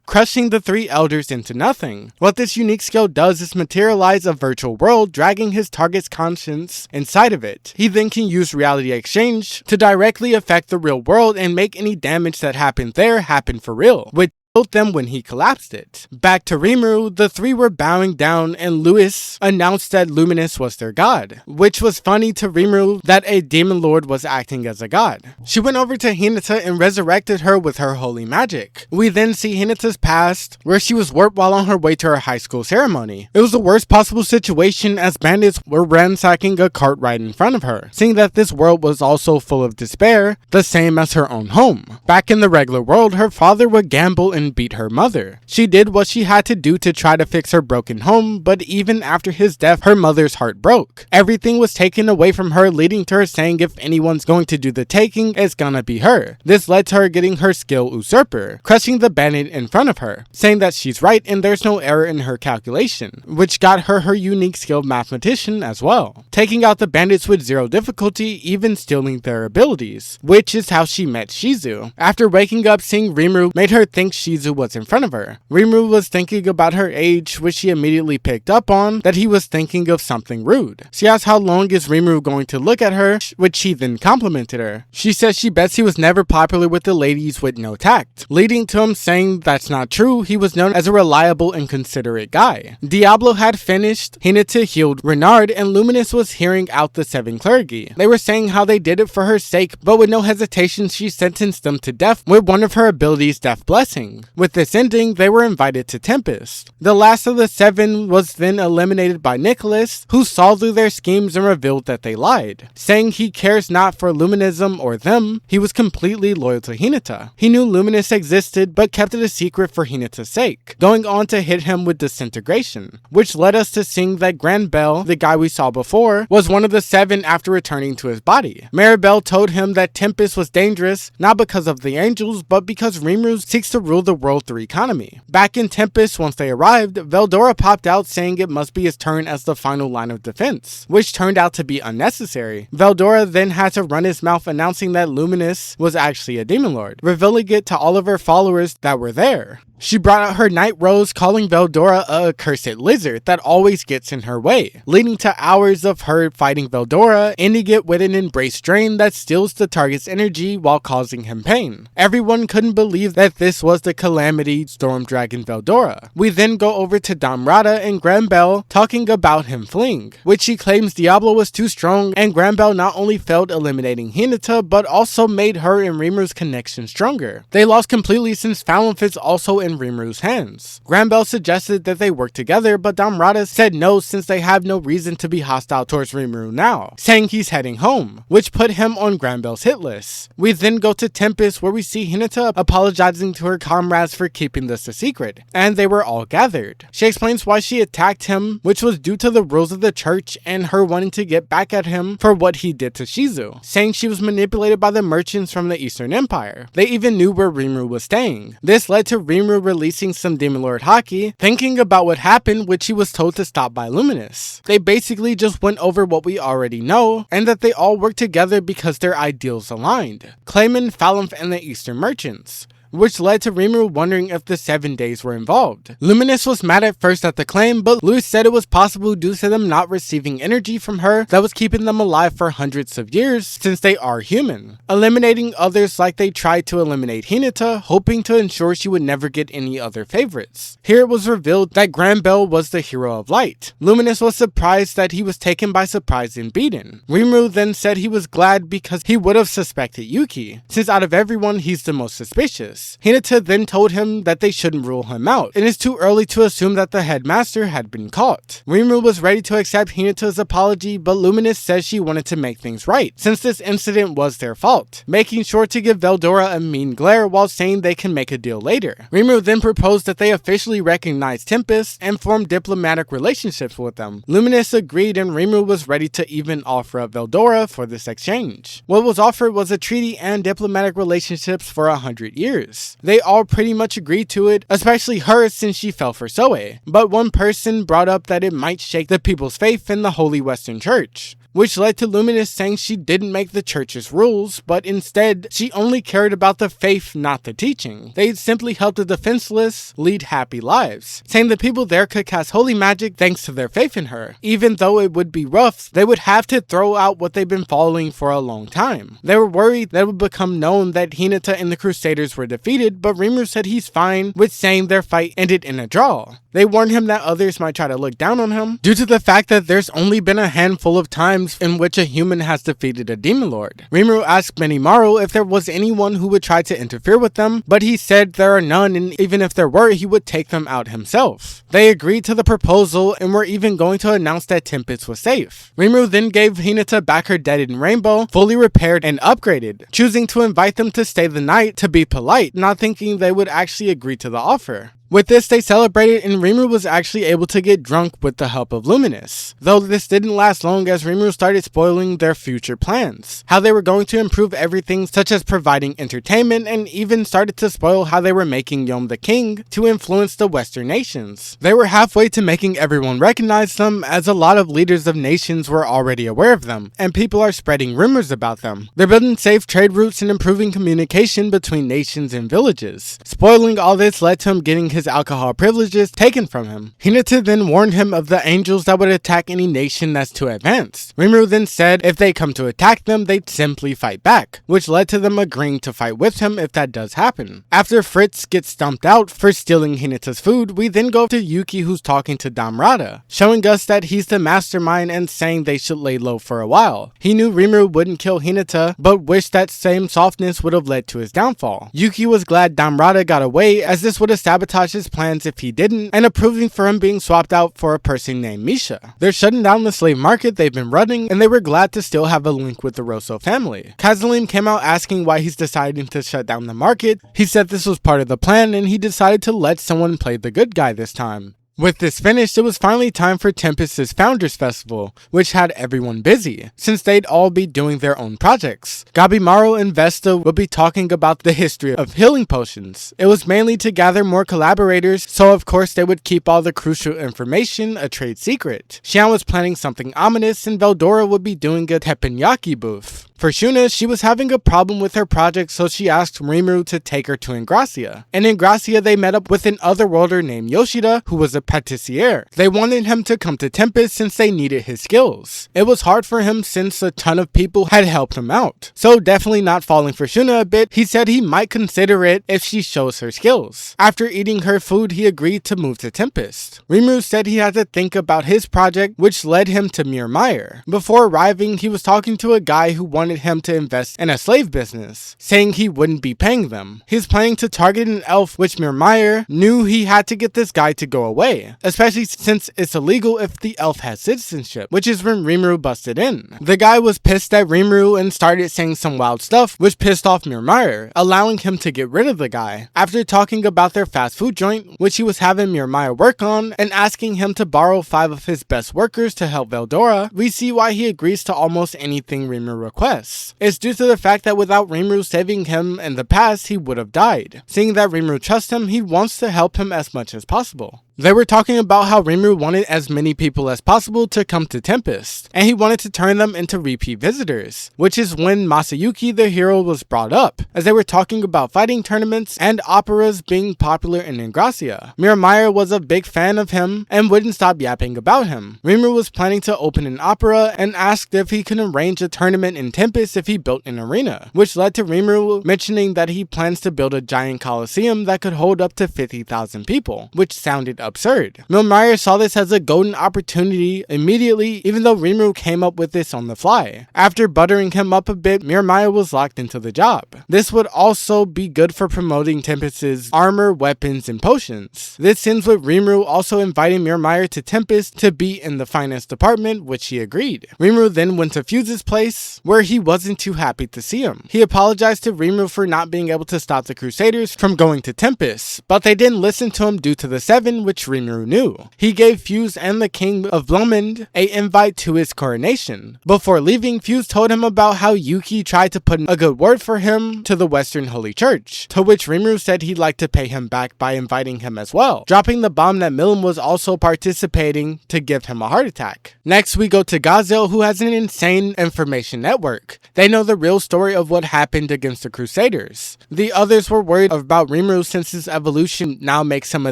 crushing the three elders into nothing. What this unique skill does is materialize a virtual world, dragging his target's conscience inside of it. He then can use Reality Exchange to directly affect the real world and make any damage that happened there happen for real, which killed them when he collapsed it. Back to Rimuru, the three were bowing down and Lewis announced that Luminous was their god, which was funny to Rimuru that a demon lord was acting as a god. She went over to Hinata and resurrected her with her holy magic. We then see Hinata's past, where she was warped while on her way to her high school ceremony. It was the worst possible situation as bandits were ransacking a cart right in front of her, seeing that this world was also full of despair, the same as her own home. Back in the regular world, her father would gamble and beat her mother. She did what she had to do to try to fix her broken home, but even after his death, her mother's heart broke. Everything was taken away from her, leading to her saying if anyone's going to do the taking, it's gonna be her. This led to her getting her skill Usurper, crushing the bandit in front of her, saying that she's right and there's no error in her calculation, which got her her unique skill Mathematician as well, taking out the bandits with zero difficulty, even stealing their abilities, which is how she met Shizu. After waking up, seeing Rimuru made her think Shizu was in front of her. Rimuru was thinking about her age, which she immediately picked up on that he was thinking of something rude. She asked how long is Rimuru going to look at her, which she then complimented her. She said she bets he was never popular with the ladies with no tact, leading to him saying that's not true, he was known as a reliable and considerate guy. Diablo had finished, Hinata healed Renard, and Luminous was hearing out the 7 clergy. They were saying how they did it for her sake, but with no hesitation she sentenced them to death with one of her abilities, Death Blessing. With this ending, they were invited to Tempest. The last of the 7 was then eliminated by Nicholas, who saw through their schemes and revealed that they lied, saying he cares not for Luminism or them, he was completely loyal to Hinata. He knew Luminous existed, but kept it a secret for Hinata's sake, going on to hit him with Disintegration, which led us to seeing that Granbell, the guy we saw before, was one of the 7 after returning to his body. Maribel told him that Tempest was dangerous, not because of the angels, but because Rimuru seeks to rule the World 3 economy. Back in Tempest, once they arrived, Veldora popped out saying it must be his turn as the final line of defense, which turned out to be unnecessary. Veldora then had to run his mouth announcing that Luminous was actually a demon lord, revealing it to all of her followers that were there. She brought out her Night Rose, calling Veldora a accursed lizard that always gets in her way, leading to hours of her fighting Veldora, ending it with an embrace drain that steals the target's energy while causing him pain. Everyone couldn't believe that this was the Calamity Storm Dragon Veldora. We then go over to Damrata and Granbell talking about him fleeing, which she claims Diablo was too strong, and Granbell not only failed eliminating Hinata, but also made her and Rimuru's connection stronger. They lost completely since Fallon Fist also in Rimuru's hands. Granbell suggested that they work together, but Damrata said no since they have no reason to be hostile towards Rimuru now, saying he's heading home, which put him on Granbell's hit list. We then go to Tempest, where we see Hinata apologizing to her comrades for keeping this a secret, and they were all gathered. She explains why she attacked him, which was due to the rules of the church and her wanting to get back at him for what he did to Shizu, saying she was manipulated by the merchants from the Eastern Empire. They even knew where Rimuru was staying. This led to Rimuru releasing some Demon Lord Haki, thinking about what happened, which he was told to stop by Luminous. They basically just went over what we already know, and that they all work together because their ideals aligned. Clayman, Phalanth, and the Eastern merchants, which led to Rimuru wondering if the 7 days were involved. Luminous was mad at first at the claim, but Louis said it was possible due to them not receiving energy from her that was keeping them alive for hundreds of years since they are human, eliminating others like they tried to eliminate Hinata, hoping to ensure she would never get any other favorites. Here it was revealed that Granbell was the hero of light. Luminous was surprised that he was taken by surprise and beaten. Rimuru then said he was glad because he would have suspected Yuki, since out of everyone he's the most suspicious. Hinata then told him that they shouldn't rule him out. It is too early to assume that the headmaster had been caught. Rimuru was ready to accept Hinata's apology, but Luminous says she wanted to make things right, since this incident was their fault, making sure to give Veldora a mean glare while saying they can make a deal later. Rimuru then proposed that they officially recognize Tempest and form diplomatic relationships with them. Luminous agreed, and Rimuru was ready to even offer up Veldora for this exchange. What was offered was a treaty and diplomatic relationships for 100 years. They all pretty much agreed to it, especially her since she fell for Soe. But one person brought up that it might shake the people's faith in the Holy Western Church, which led to Luminous saying she didn't make the church's rules, but instead, she only cared about the faith, not the teaching. They'd simply help the defenseless lead happy lives, saying the people there could cast holy magic thanks to their faith in her. Even though it would be rough, they would have to throw out what they've been following for a long time. They were worried that it would become known that Hinata and the Crusaders were defeated, but Rimuru said he's fine with saying their fight ended in a draw. They warned him that others might try to look down on him, due to the fact that there's only been a handful of times in which a human has defeated a demon lord. Rimuru asked Benimaru if there was anyone who would try to interfere with them, but he said there are none, and even if there were, he would take them out himself. They agreed to the proposal and were even going to announce that Tempest was safe. Rimuru then gave Hinata back her deadened rainbow, fully repaired and upgraded, choosing to invite them to stay the night to be polite, not thinking they would actually agree to the offer. With this, they celebrated, and Rimuru was actually able to get drunk with the help of Luminous. Though this didn't last long, as Rimuru started spoiling their future plans, how they were going to improve everything such as providing entertainment, and even started to spoil how they were making Yom the King to influence the Western nations. They were halfway to making everyone recognize them, as a lot of leaders of nations were already aware of them, and people are spreading rumors about them. They're building safe trade routes and improving communication between nations and villages. Spoiling all this led to him getting his alcohol privileges taken from him. Hinata then warned him of the angels that would attack any nation that's too advanced. Rimuru then said if they come to attack them, they'd simply fight back, which led to them agreeing to fight with him if that does happen. After Fritz gets stumped out for stealing Hinata's food, we then go to Yuki, who's talking to Damrata, showing us that he's the mastermind and saying they should lay low for a while. He knew Rimuru wouldn't kill Hinata, but wished that same softness would have led to his downfall. Yuki was glad Damrata got away, as this would have sabotaged his plans if he didn't, and approving for him being swapped out for a person named Misha. They're shutting down the slave market they've been running, and they were glad to still have a link with the Rosso family. Kazalim came out asking why he's deciding to shut down the market. He said this was part of the plan, and he decided to let someone play the good guy this time. With this finished, it was finally time for Tempest's Founders Festival, which had everyone busy, since they'd all be doing their own projects. Gabimaru and Vesta would be talking about the history of healing potions. It was mainly to gather more collaborators, so of course they would keep all the crucial information a trade secret. Xian was planning something ominous, and Veldora would be doing a teppanyaki booth. For Shuna, she was having a problem with her project, so she asked Rimuru to take her to Ingracia. In Ingracia, they met up with an otherworlder named Yoshida, who was a patissier. They wanted him to come to Tempest since they needed his skills. It was hard for him since a ton of people had helped him out. So definitely not falling for Shuna a bit, he said he might consider it if she shows her skills. After eating her food, he agreed to move to Tempest. Rimuru said he had to think about his project, which led him to Myrmire. Before arriving, he was talking to a guy who wanted him to invest in a slave business, saying he wouldn't be paying them. He's planning to target an elf, which Myrmire knew he had to get this guy to go away, especially since it's illegal if the elf has citizenship, which is when Rimuru busted in. The guy was pissed at Rimuru and started saying some wild stuff, which pissed off Myrmire, allowing him to get rid of the guy. After talking about their fast food joint, which he was having Myrmire work on, and asking him to borrow 5 of his best workers to help Veldora, we see why he agrees to almost anything Rimuru requests. It's due to the fact that without Rimuru saving him in the past, he would have died. Seeing that Rimuru trusts him, he wants to help him as much as possible. They were talking about how Rimuru wanted as many people as possible to come to Tempest, and he wanted to turn them into repeat visitors, which is when Masayuki the hero was brought up, as they were talking about fighting tournaments and operas being popular in Ingracia. Myrmire was a big fan of him and wouldn't stop yapping about him. Rimuru was planning to open an opera and asked if he could arrange a tournament in Tempest if he built an arena, which led to Rimuru mentioning that he plans to build a giant coliseum that could hold up to 50,000 people, which sounded absurd. Myrmire saw this as a golden opportunity immediately, even though Rimuru came up with this on the fly. After buttering him up a bit, Myrmire was locked into the job. This would also be good for promoting Tempest's armor, weapons, and potions. This ends with Rimuru also inviting Myrmire to Tempest to be in the finance department, which he agreed. Rimuru then went to Fuse's place, where he wasn't too happy to see him. He apologized to Rimuru for not being able to stop the Crusaders from going to Tempest, but they didn't listen to him due to the 7, which Rimuru knew. He gave Fuse and the King of Blumend an invite to his coronation. Before leaving, Fuse told him about how Yuki tried to put in a good word for him to the Western Holy Church, to which Rimuru said he'd like to pay him back by inviting him as well, dropping the bomb that Milim was also participating to give him a heart attack. Next, we go to Gazel, who has an insane information network. They know the real story of what happened against the Crusaders. The others were worried about Rimuru since his evolution now makes him a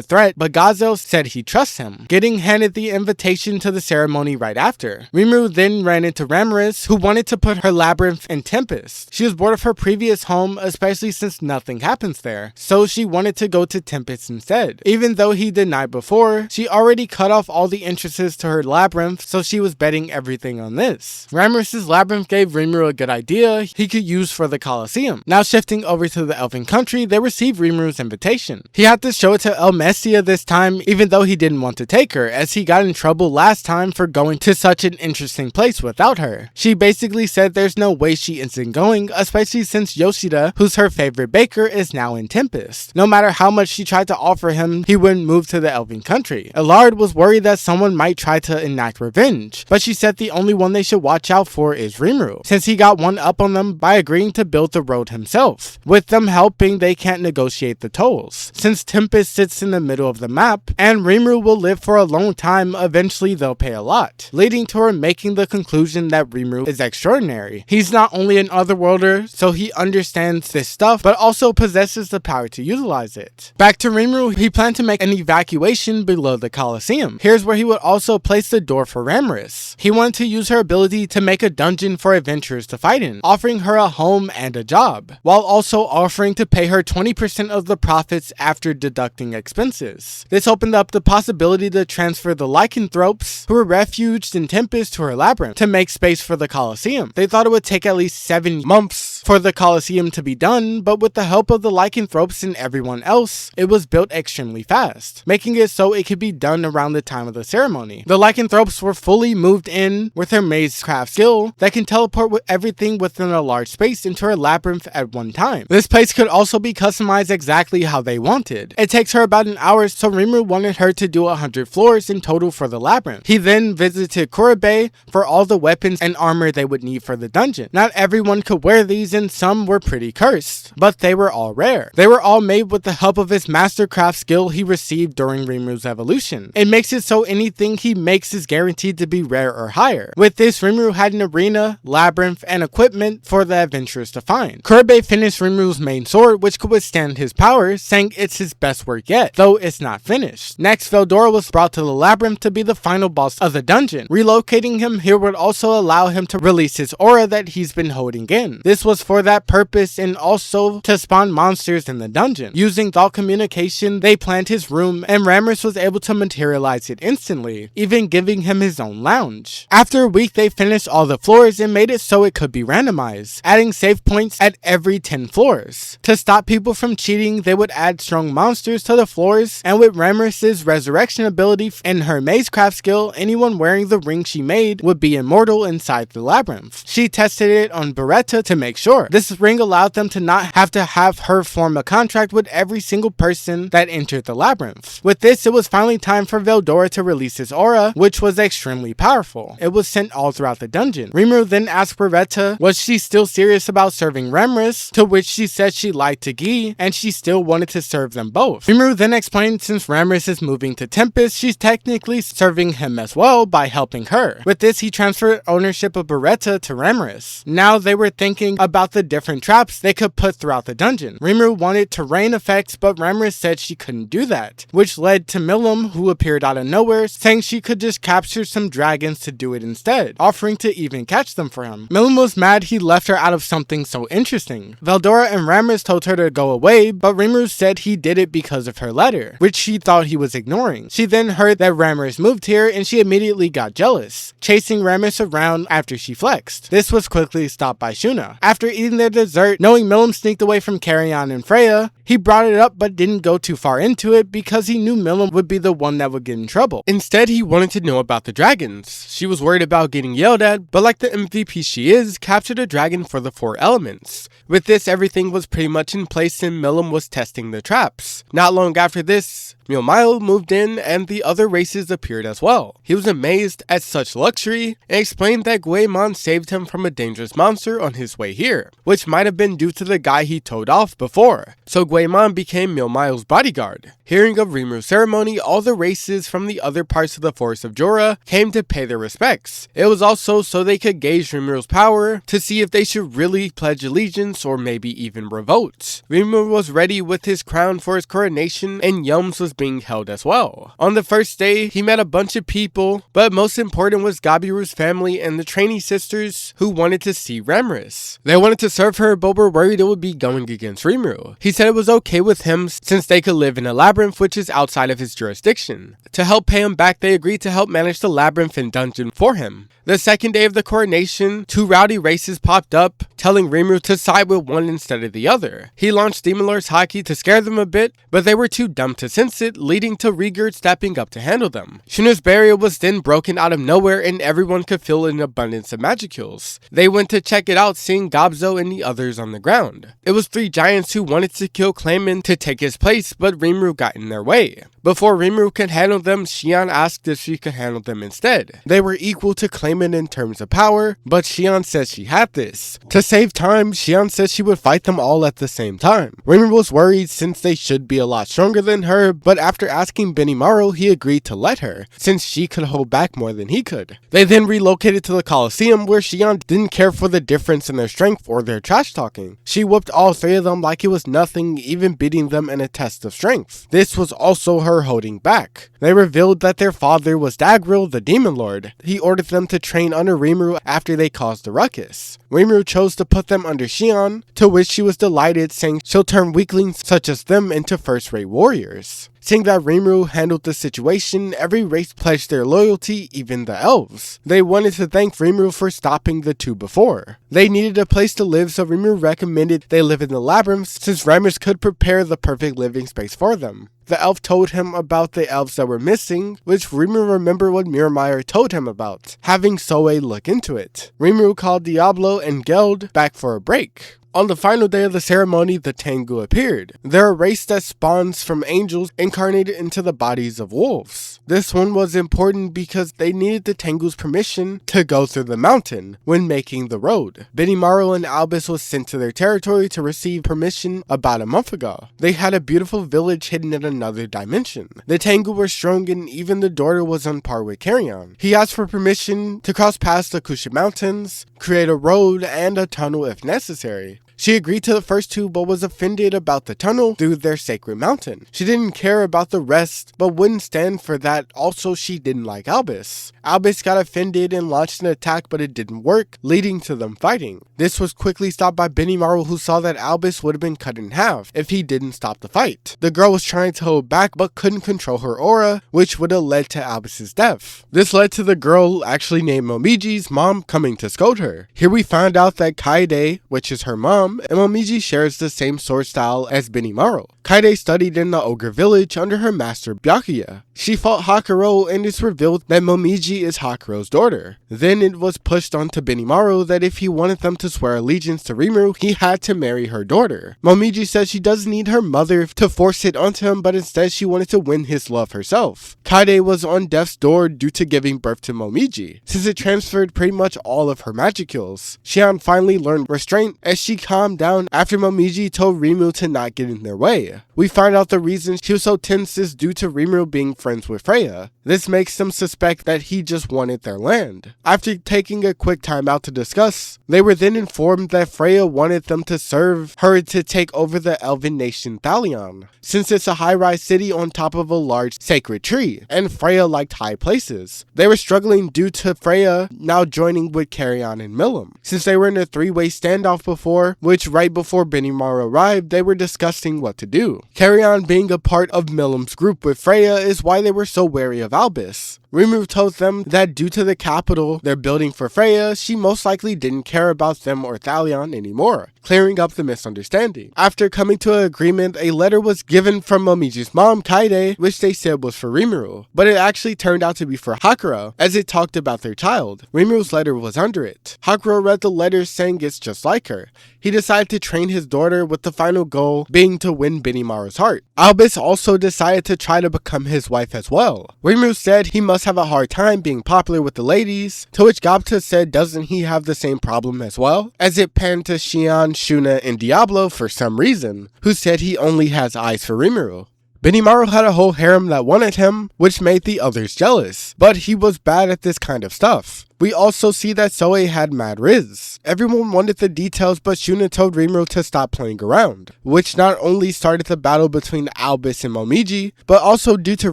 threat, but Gazel said he trusts him, getting handed the invitation to the ceremony right after. Rimuru then ran into Ramiris, who wanted to put her labyrinth in Tempest. She was bored of her previous home, especially since nothing happens there, so she wanted to go to Tempest instead. Even though he denied before, she already cut off all the entrances to her labyrinth, so she was betting everything on this. Ramiris' labyrinth gave Rimuru a good idea he could use for the Colosseum. Now shifting over to the Elven country, they received Rimuru's invitation. He had to show it to Elmesia this time, even though he didn't want to take her, as he got in trouble last time for going to such an interesting place without her. She basically said there's no way she isn't going, especially since Yoshida, who's her favorite baker, is now in Tempest. No matter how much she tried to offer him, he wouldn't move to the Elven country. Ellard was worried that someone might try to enact revenge, but she said the only one they should watch out for is Rimuru, since he got one up on them by agreeing to build the road himself. With them helping, they can't negotiate the tolls, since Tempest sits in the middle of the map, and Rimuru will live for a long time. Eventually they'll pay a lot, leading to her making the conclusion that Rimuru is extraordinary. He's not only an otherworlder, so he understands this stuff, but also possesses the power to utilize it. Back to Rimuru, he planned to make an evacuation below the Colosseum. Here's where he would also place the door for Ramiris. He wanted to use her ability to make a dungeon for adventurers to fight in, offering her a home and a job, while also offering to pay her 20% of the profits after deducting expenses. This opened up the possibility to transfer the lycanthropes who were refuged in Tempest to her labyrinth to make space for the Colosseum. They thought it would take at least 7 months for the Colosseum to be done, but with the help of the lycanthropes and everyone else, it was built extremely fast, making it so it could be done around the time of the ceremony. The lycanthropes were fully moved in with their mazecraft skill that can teleport with everything within a large space into her labyrinth at one time. This place could also be customized exactly how they wanted. It takes her about an hour, so Rimuru wanted her to do 100 floors in total for the labyrinth. He then visited Kurobe for all the weapons and armor they would need for the dungeon. Not everyone could wear these, reason, some were pretty cursed, but they were all rare. They were all made with the help of his mastercraft skill he received during Rimuru's evolution. It makes it so anything he makes is guaranteed to be rare or higher. With this, Rimuru had an arena, labyrinth, and equipment for the adventurers to find. Kuribe finished Rimuru's main sword, which could withstand his power, saying it's his best work yet, though it's not finished. Next, Veldora was brought to the labyrinth to be the final boss of the dungeon. Relocating him here would also allow him to release his aura that he's been holding in. This was for that purpose and also to spawn monsters in the dungeon. Using thought communication, they planned his room and Rammus was able to materialize it instantly, even giving him his own lounge. After a week, they finished all the floors and made it so it could be randomized, adding save points at every 10 floors. To stop people from cheating, they would add strong monsters to the floors, and with Rammus's resurrection ability and her mazecraft skill, anyone wearing the ring she made would be immortal inside the labyrinth. She tested it on Beretta to make sure. This ring allowed them to not have to have her form a contract with every single person that entered the labyrinth. With this, it was finally time for Veldora to release his aura, which was extremely powerful. It was sent all throughout the dungeon. Rimuru then asked Beretta was she still serious about serving Rammus, to which she said she liked Tagi and she still wanted to serve them both. Rimuru then explained since Rammus is moving to Tempest, she's technically serving him as well by helping her. With this, he transferred ownership of Beretta to Rammus. Now they were thinking about the different traps they could put throughout the dungeon. Rimuru wanted terrain effects, but Rammus said she couldn't do that, which led to Milim, who appeared out of nowhere, saying she could just capture some dragons to do it instead, offering to even catch them for him. Milim was mad he left her out of something so interesting. Veldora and Rammus told her to go away, but Rimuru said he did it because of her letter, which she thought he was ignoring. She then heard that Rammus moved here and she immediately got jealous, chasing Rammus around after she flexed. This was quickly stopped by Shuna. After eating their dessert, knowing Milim sneaked away from Carrion and Freya, he brought it up but didn't go too far into it because he knew Milim would be the one that would get in trouble. Instead, he wanted to know about the dragons. She was worried about getting yelled at, but like the MVP she is, captured a dragon for the 4 elements. With this, everything was pretty much in place and Milim was testing the traps. Not long after this, Myomail moved in and the other races appeared as well. He was amazed at such luxury and explained that Guaimon saved him from a dangerous monster on his way here, which might have been due to the guy he towed off before. So Guaimon became Myomail's bodyguard. Hearing of Rimuru's ceremony, all the races from the other parts of the Forest of Jorah came to pay their respects. It was also so they could gauge Rimuru's power to see if they should really pledge allegiance or maybe even revolt. Rimuru was ready with his crown for his coronation and Yums was being held as well. On the first day, he met a bunch of people, but most important was Gabiru's family and the trainee sisters who wanted to see Rammus. They wanted to serve her, but were worried it would be going against Rimuru. He said it was okay with him since they could live in a labyrinth which is outside of his jurisdiction. To help pay him back, they agreed to help manage the labyrinth and dungeon for him. The second day of the coronation, 2 rowdy races popped up, telling Rimuru to side with one instead of the other. He launched Demon Lord's Haki to scare them a bit, but they were too dumb to sense it, leading to Rigurd stepping up to handle them. Shuna's barrier was then broken out of nowhere and everyone could feel an abundance of magicules. They went to check it out, seeing Gobzo and the others on the ground. It was 3 giants who wanted to kill Clayman to take his place, but Rimuru got in their way. Before Rimuru could handle them, Xian asked if she could handle them instead. They were equal to Clayman in terms of power, but Xian said she had this. To save time, Xian said she would fight them all at the same time. Rimuru was worried since they should be a lot stronger than her, but after asking Benimaru, he agreed to let her, since she could hold back more than he could. They then relocated to the Colosseum, where Xian didn't care for the difference in their strength or their trash talking. She whooped all 3 of them like it was nothing, even beating them in a test of strength. This was also her holding back. They revealed that their father was Dagriel, the Demon Lord. He ordered them to train under Rimuru after they caused the ruckus. Rimuru chose to put them under Xian, to which she was delighted, saying she'll turn weaklings such as them into first-rate warriors. Seeing that Rimuru handled the situation, every race pledged their loyalty, even the elves. They wanted to thank Rimuru for stopping the 2 before. They needed a place to live, so Rimuru recommended they live in the labyrinth, since Rammus could prepare the perfect living space for them. The elf told him about the elves that were missing, which Rimuru remembered what Miramire told him about, having Soe look into it. Rimuru called Diablo and Geld back for a break. On the final day of the ceremony, the Tengu appeared. They're a race that spawns from angels incarnated into the bodies of wolves. This one was important because they needed the Tengu's permission to go through the mountain when making the road. Benimaru and Albus was sent to their territory to receive permission about a month ago. They had a beautiful village hidden in another dimension. The Tengu were strong and even the daughter was on par with Carrion. He asked for permission to cross past the Kusha Mountains, create a road and a tunnel if necessary. She agreed to the first two but was offended about the tunnel through their sacred mountain. She didn't care about the rest but wouldn't stand for that. Also, she didn't like Albus. Albus got offended and launched an attack but it didn't work, leading to them fighting. This was quickly stopped by Benimaru, who saw that Albus would have been cut in half if he didn't stop the fight. The girl was trying to hold back but couldn't control her aura, which would have led to Albus's death. This led to the girl, actually named Momiji's mom, coming to scold her. Here we found out that Kaede, which is her mom, and Momiji shares the same sword style as Benimaru. Kaede studied in the ogre village under her master Byakuya. She fought Hakuro and it's revealed that Momiji is Hakuro's daughter. Then it was pushed onto Benimaru that if he wanted them to swear allegiance to Rimuru, he had to marry her daughter. Momiji said she doesn't need her mother to force it onto him, but instead she wanted to win his love herself. Kaede was on death's door due to giving birth to Momiji, since it transferred pretty much all of her magicals. Shion finally learned restraint as she calmed down after Momiji told Rimuru to not get in their way. We find out the reason she was so tense is due to Rimuru being friends with Freya. This makes them suspect that he just wanted their land. After taking a quick time out to discuss, they were then informed that Freya wanted them to serve her to take over the elven nation Thalion, since it's a high-rise city on top of a large sacred tree, and Freya liked high places. They were struggling due to Freya now joining with Carrion and Milim, since they were in a three-way standoff before, which right before Benimaru arrived, they were discussing what to do. Carrion being a part of Milim's group with Freya is why they were so wary of Albus. Rimuru told them that due to the capital they're building for Freya, she most likely didn't care about them or Thalion anymore, clearing up the misunderstanding. After coming to an agreement, a letter was given from Momiji's mom, Kaede, which they said was for Rimuru, but it actually turned out to be for Hakuro, as it talked about their child. Rimuru's letter was under it. Hakuro read the letter saying it's just like her. He decided to train his daughter with the final goal being to win Benimaru's heart. Albus also decided to try to become his wife as well. Rimuru said he must have a hard time being popular with the ladies, to which Gabta said doesn't he have the same problem as well, as it panned to Shion, Shuna, and Diablo for some reason, who said he only has eyes for Rimuru. Benimaru had a whole harem that wanted him, which made the others jealous, but he was bad at this kind of stuff. We also see that Soe had mad riz. Everyone wanted the details, but Shuna told Rimuru to stop playing around, which not only started the battle between Albus and Momiji, but also due to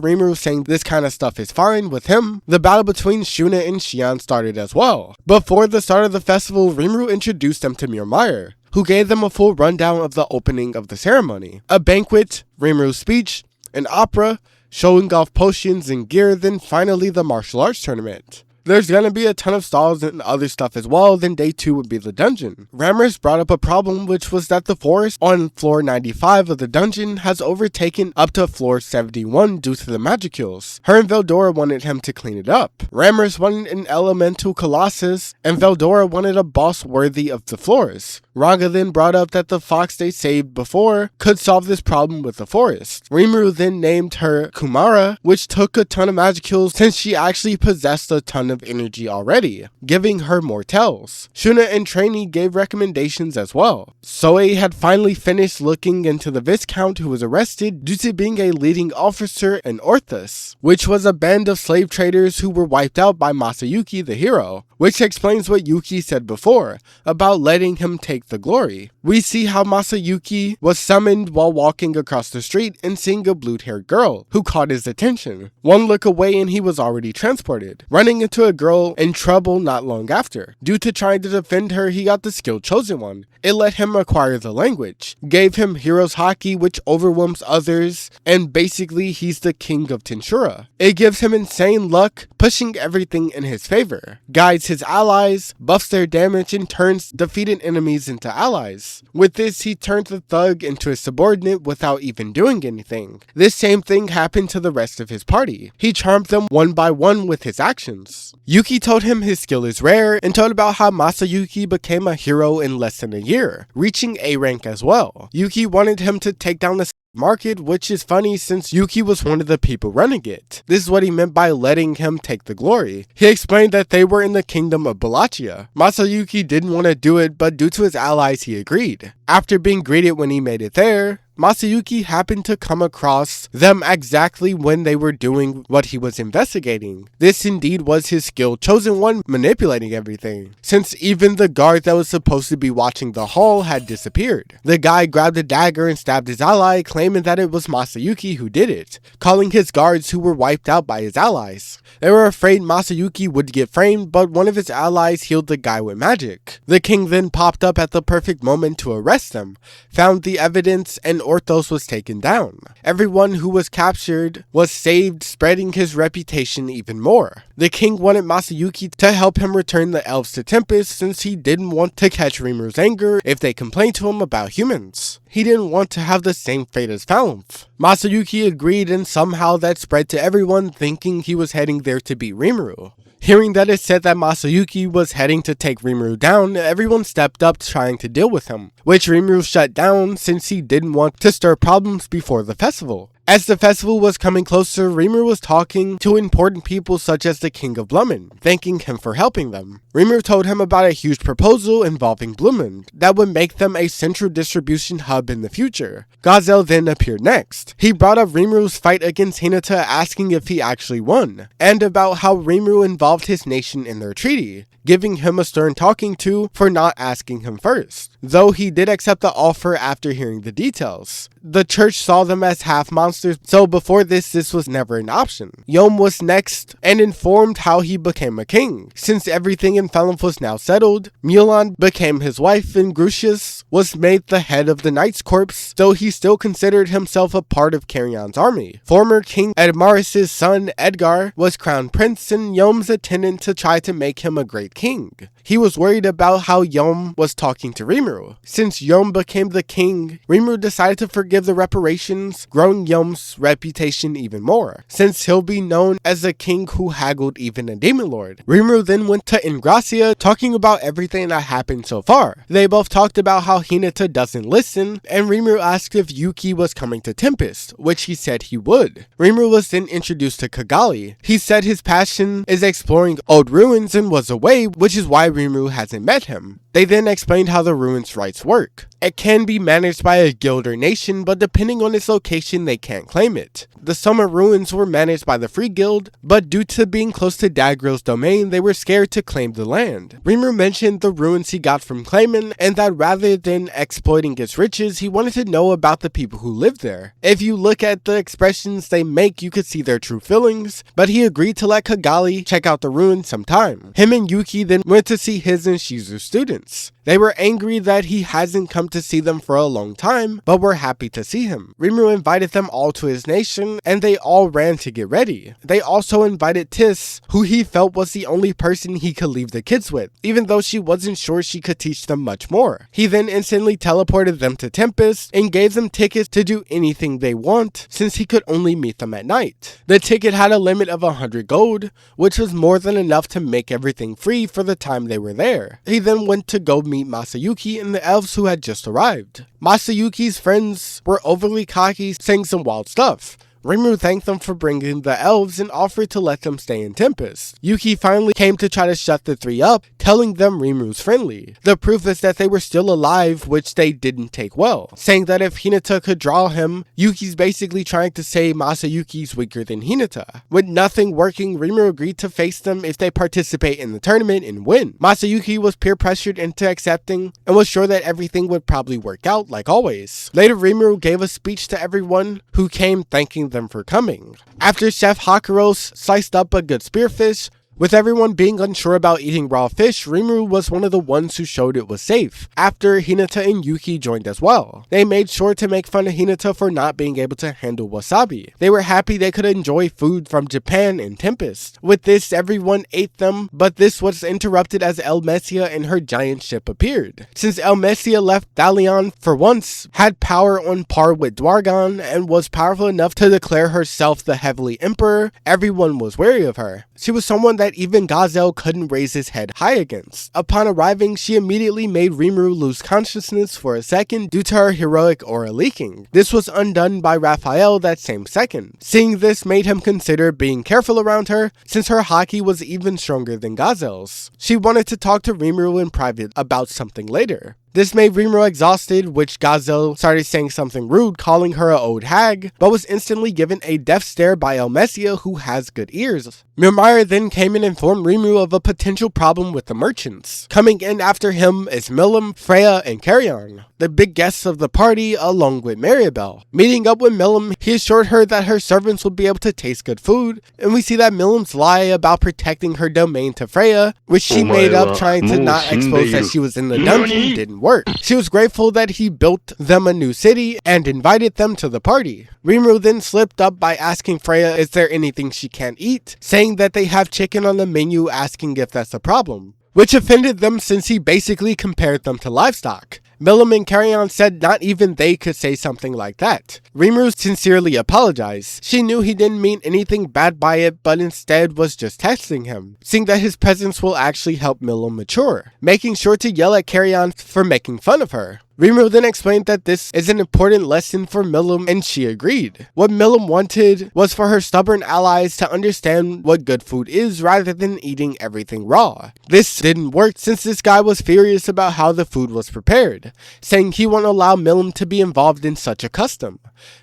Rimuru saying this kind of stuff is fine with him, the battle between Shuna and Shion started as well. Before the start of the festival, Rimuru introduced them to Myrmire, who gave them a full rundown of the opening of the ceremony. A banquet, Rimuru's speech, an opera, showing off potions and gear, then finally the martial arts tournament. There's gonna be a ton of stalls and other stuff as well, then day 2 would be the dungeon. Rammus brought up a problem, which was that the forest on floor 95 of the dungeon has overtaken up to floor 71 due to the magicals. Her and Veldora wanted him to clean it up. Rammus wanted an elemental colossus, and Veldora wanted a boss worthy of the floors. Raga then brought up that the fox they saved before could solve this problem with the forest. Rimuru then named her Kumara, which took a ton of magicals since she actually possessed a ton of energy already, giving her more tells. Shuna and Trainee gave recommendations as well. Soe had finally finished looking into the Viscount who was arrested due to being a leading officer in Orthus, which was a band of slave traders who were wiped out by Masayuki the hero, which explains what Yuki said before about letting him take the glory. We see how Masayuki was summoned while walking across the street and seeing a blue-haired girl who caught his attention. One look away and he was already transported, running into a girl in trouble not long after. Due to trying to defend her, he got the skill Chosen One. It let him acquire the language, gave him Hero's Haki, which overwhelms others, and basically he's the king of Tensura. It gives him insane luck, pushing everything in his favor, guides his allies, buffs their damage, and turns defeated enemies into allies. With this, he turned the thug into a subordinate without even doing anything. This same thing happened to the rest of his party. He charmed them one by one with his actions. Yuki told him his skill is rare and told about how Masayuki became a hero in less than a year, reaching A rank as well. Yuki wanted him to take down the market, which is funny since Yuki was one of the people running it. This is what he meant by letting him take the glory. He explained that they were in the kingdom of Bellaccia. Masayuki didn't want to do it, but due to his allies he agreed. After being greeted when he made it there, Masayuki happened to come across them exactly when they were doing what he was investigating. This indeed was his skilled chosen one manipulating everything, since even the guard that was supposed to be watching the hall had disappeared. The guy grabbed a dagger and stabbed his ally, claiming that it was Masayuki who did it, calling his guards who were wiped out by his allies. They were afraid Masayuki would get framed, but one of his allies healed the guy with magic. The king then popped up at the perfect moment to arrest them, found the evidence, and Orthos was taken down. Everyone who was captured was saved, spreading his reputation even more. The king wanted Masayuki to help him return the elves to Tempest since he didn't want to catch Rimuru's anger if they complained to him about humans. He didn't want to have the same fate as Falumph. Masayuki agreed, and somehow that spread to everyone, thinking he was heading there to beat Rimuru. Hearing that it said that Masayuki was heading to take Rimuru down, everyone stepped up trying to deal with him, which Rimuru shut down since he didn't want to stir problems before the festival. As the festival was coming closer, Rimuru was talking to important people such as the King of Blumend, thanking him for helping them. Rimuru told him about a huge proposal involving Blumend that would make them a central distribution hub in the future. Gazelle then appeared next. He brought up Rimuru's fight against Hinata, asking if he actually won, and about how Rimuru involved his nation in their treaty, giving him a stern talking to for not asking him first, though he did accept the offer after hearing the details. The church saw them as half monsters, so before this was never an option. Yom was next and informed how he became a king. Since everything in Falumph was now settled, Mulan became his wife and Grucius was made the head of the Knights Corps, though he still considered himself a part of Carrion's army. Former King Edmaris' son Edgar was crowned prince, and Yom's attendant to try to make him a great king. He was worried about how Yom was talking to Rimuru. Since Yom became the king, Rimuru decided to forgive the reparations, growing Yom's reputation even more, since he'll be known as a king who haggled even a demon lord. Rimuru then went to Ingracia, talking about everything that happened so far. They both talked about how Hinata doesn't listen, and Rimuru asked if Yuki was coming to Tempest, which he said he would. Rimuru was then introduced to Kigali. He said his passion is exploring old ruins and was away, which is why Rimuru hasn't met him. They then explained how the ruins' rights work. It can be managed by a guild or nation, but depending on its location, they can't claim it. The summer ruins were managed by the Free Guild, but due to being close to Dagril's domain, they were scared to claim the land. Rimuru mentioned the ruins he got from claiming, and that rather than exploiting its riches, he wanted to know about the people who lived there. If you look at the expressions they make, you could see their true feelings, but he agreed to let Kigali check out the ruins sometime. Him and Yuki then went to see his and Shizu's students. They were angry that he hasn't come to see them for a long time, but were happy to see him. Rimuru invited them all to his nation, and they all ran to get ready. They also invited Tis, who he felt was the only person he could leave the kids with, even though she wasn't sure she could teach them much more. He then instantly teleported them to Tempest and gave them tickets to do anything they want, since he could only meet them at night. The ticket had a limit of 100 gold, which was more than enough to make everything free for the time they were there. He then went to go meet Masayuki and the elves who had just arrived. Masayuki's friends were overly cocky, saying some wild stuff. Rimuru thanked them for bringing the elves and offered to let them stay in Tempest. Yuki finally came to try to shut the three up, telling them Rimuru's friendly. The proof is that they were still alive, which they didn't take well, saying that if Hinata could draw him, Yuki's basically trying to say Masayuki's weaker than Hinata. With nothing working, Rimuru agreed to face them if they participate in the tournament and win. Masayuki was peer pressured into accepting and was sure that everything would probably work out like always. Later, Rimuru gave a speech to everyone who came, thanking them for coming. After Chef Hakuros sliced up a good spearfish, with everyone being unsure about eating raw fish, Rimuru was one of the ones who showed it was safe, after Hinata and Yuki joined as well. They made sure to make fun of Hinata for not being able to handle wasabi. They were happy they could enjoy food from Japan in Tempest. With this, everyone ate them, but this was interrupted as Elmesia and her giant ship appeared. Since Elmesia left, Dalian, for once, had power on par with Dwargon and was powerful enough to declare herself the Heavenly Emperor, everyone was wary of her. She was someone that that even Gazelle couldn't raise his head high against. Upon arriving, she immediately made Rimuru lose consciousness for a second due to her heroic aura leaking. This was undone by Raphael that same second. Seeing this made him consider being careful around her, since her haki was even stronger than Gazelle's. She wanted to talk to Rimuru in private about something later. This made Rimuru exhausted, which Gazelle started saying something rude, calling her an old hag, but was instantly given a death stare by Elmesia, who has good ears. Mimir then came and informed Rimuru of a potential problem with the merchants. Coming in after him is Milim, Freya, and Carrion, the big guests of the party, along with Maribel. Meeting up with Milim, he assured her that her servants would be able to taste good food, and we see that Milim's lie about protecting her domain to Freya, which she made up trying to not expose that she was in the dungeon, didn't work. She was grateful that he built them a new city and invited them to the party. Rimuru then slipped up by asking Freya is there anything she can't eat, saying that they have chicken on the menu, asking if that's a problem, which offended them since he basically compared them to livestock. Milim and Carrion said not even they could say something like that. Rimuru sincerely apologized. She knew he didn't mean anything bad by it, but instead was just testing him, seeing that his presence will actually help Milim mature, making sure to yell at Carrion for making fun of her. Rimuru then explained that this is an important lesson for Milim, and she agreed. What Milim wanted was for her stubborn allies to understand what good food is rather than eating everything raw. This didn't work since this guy was furious about how the food was prepared, saying he won't allow Milim to be involved in such a custom.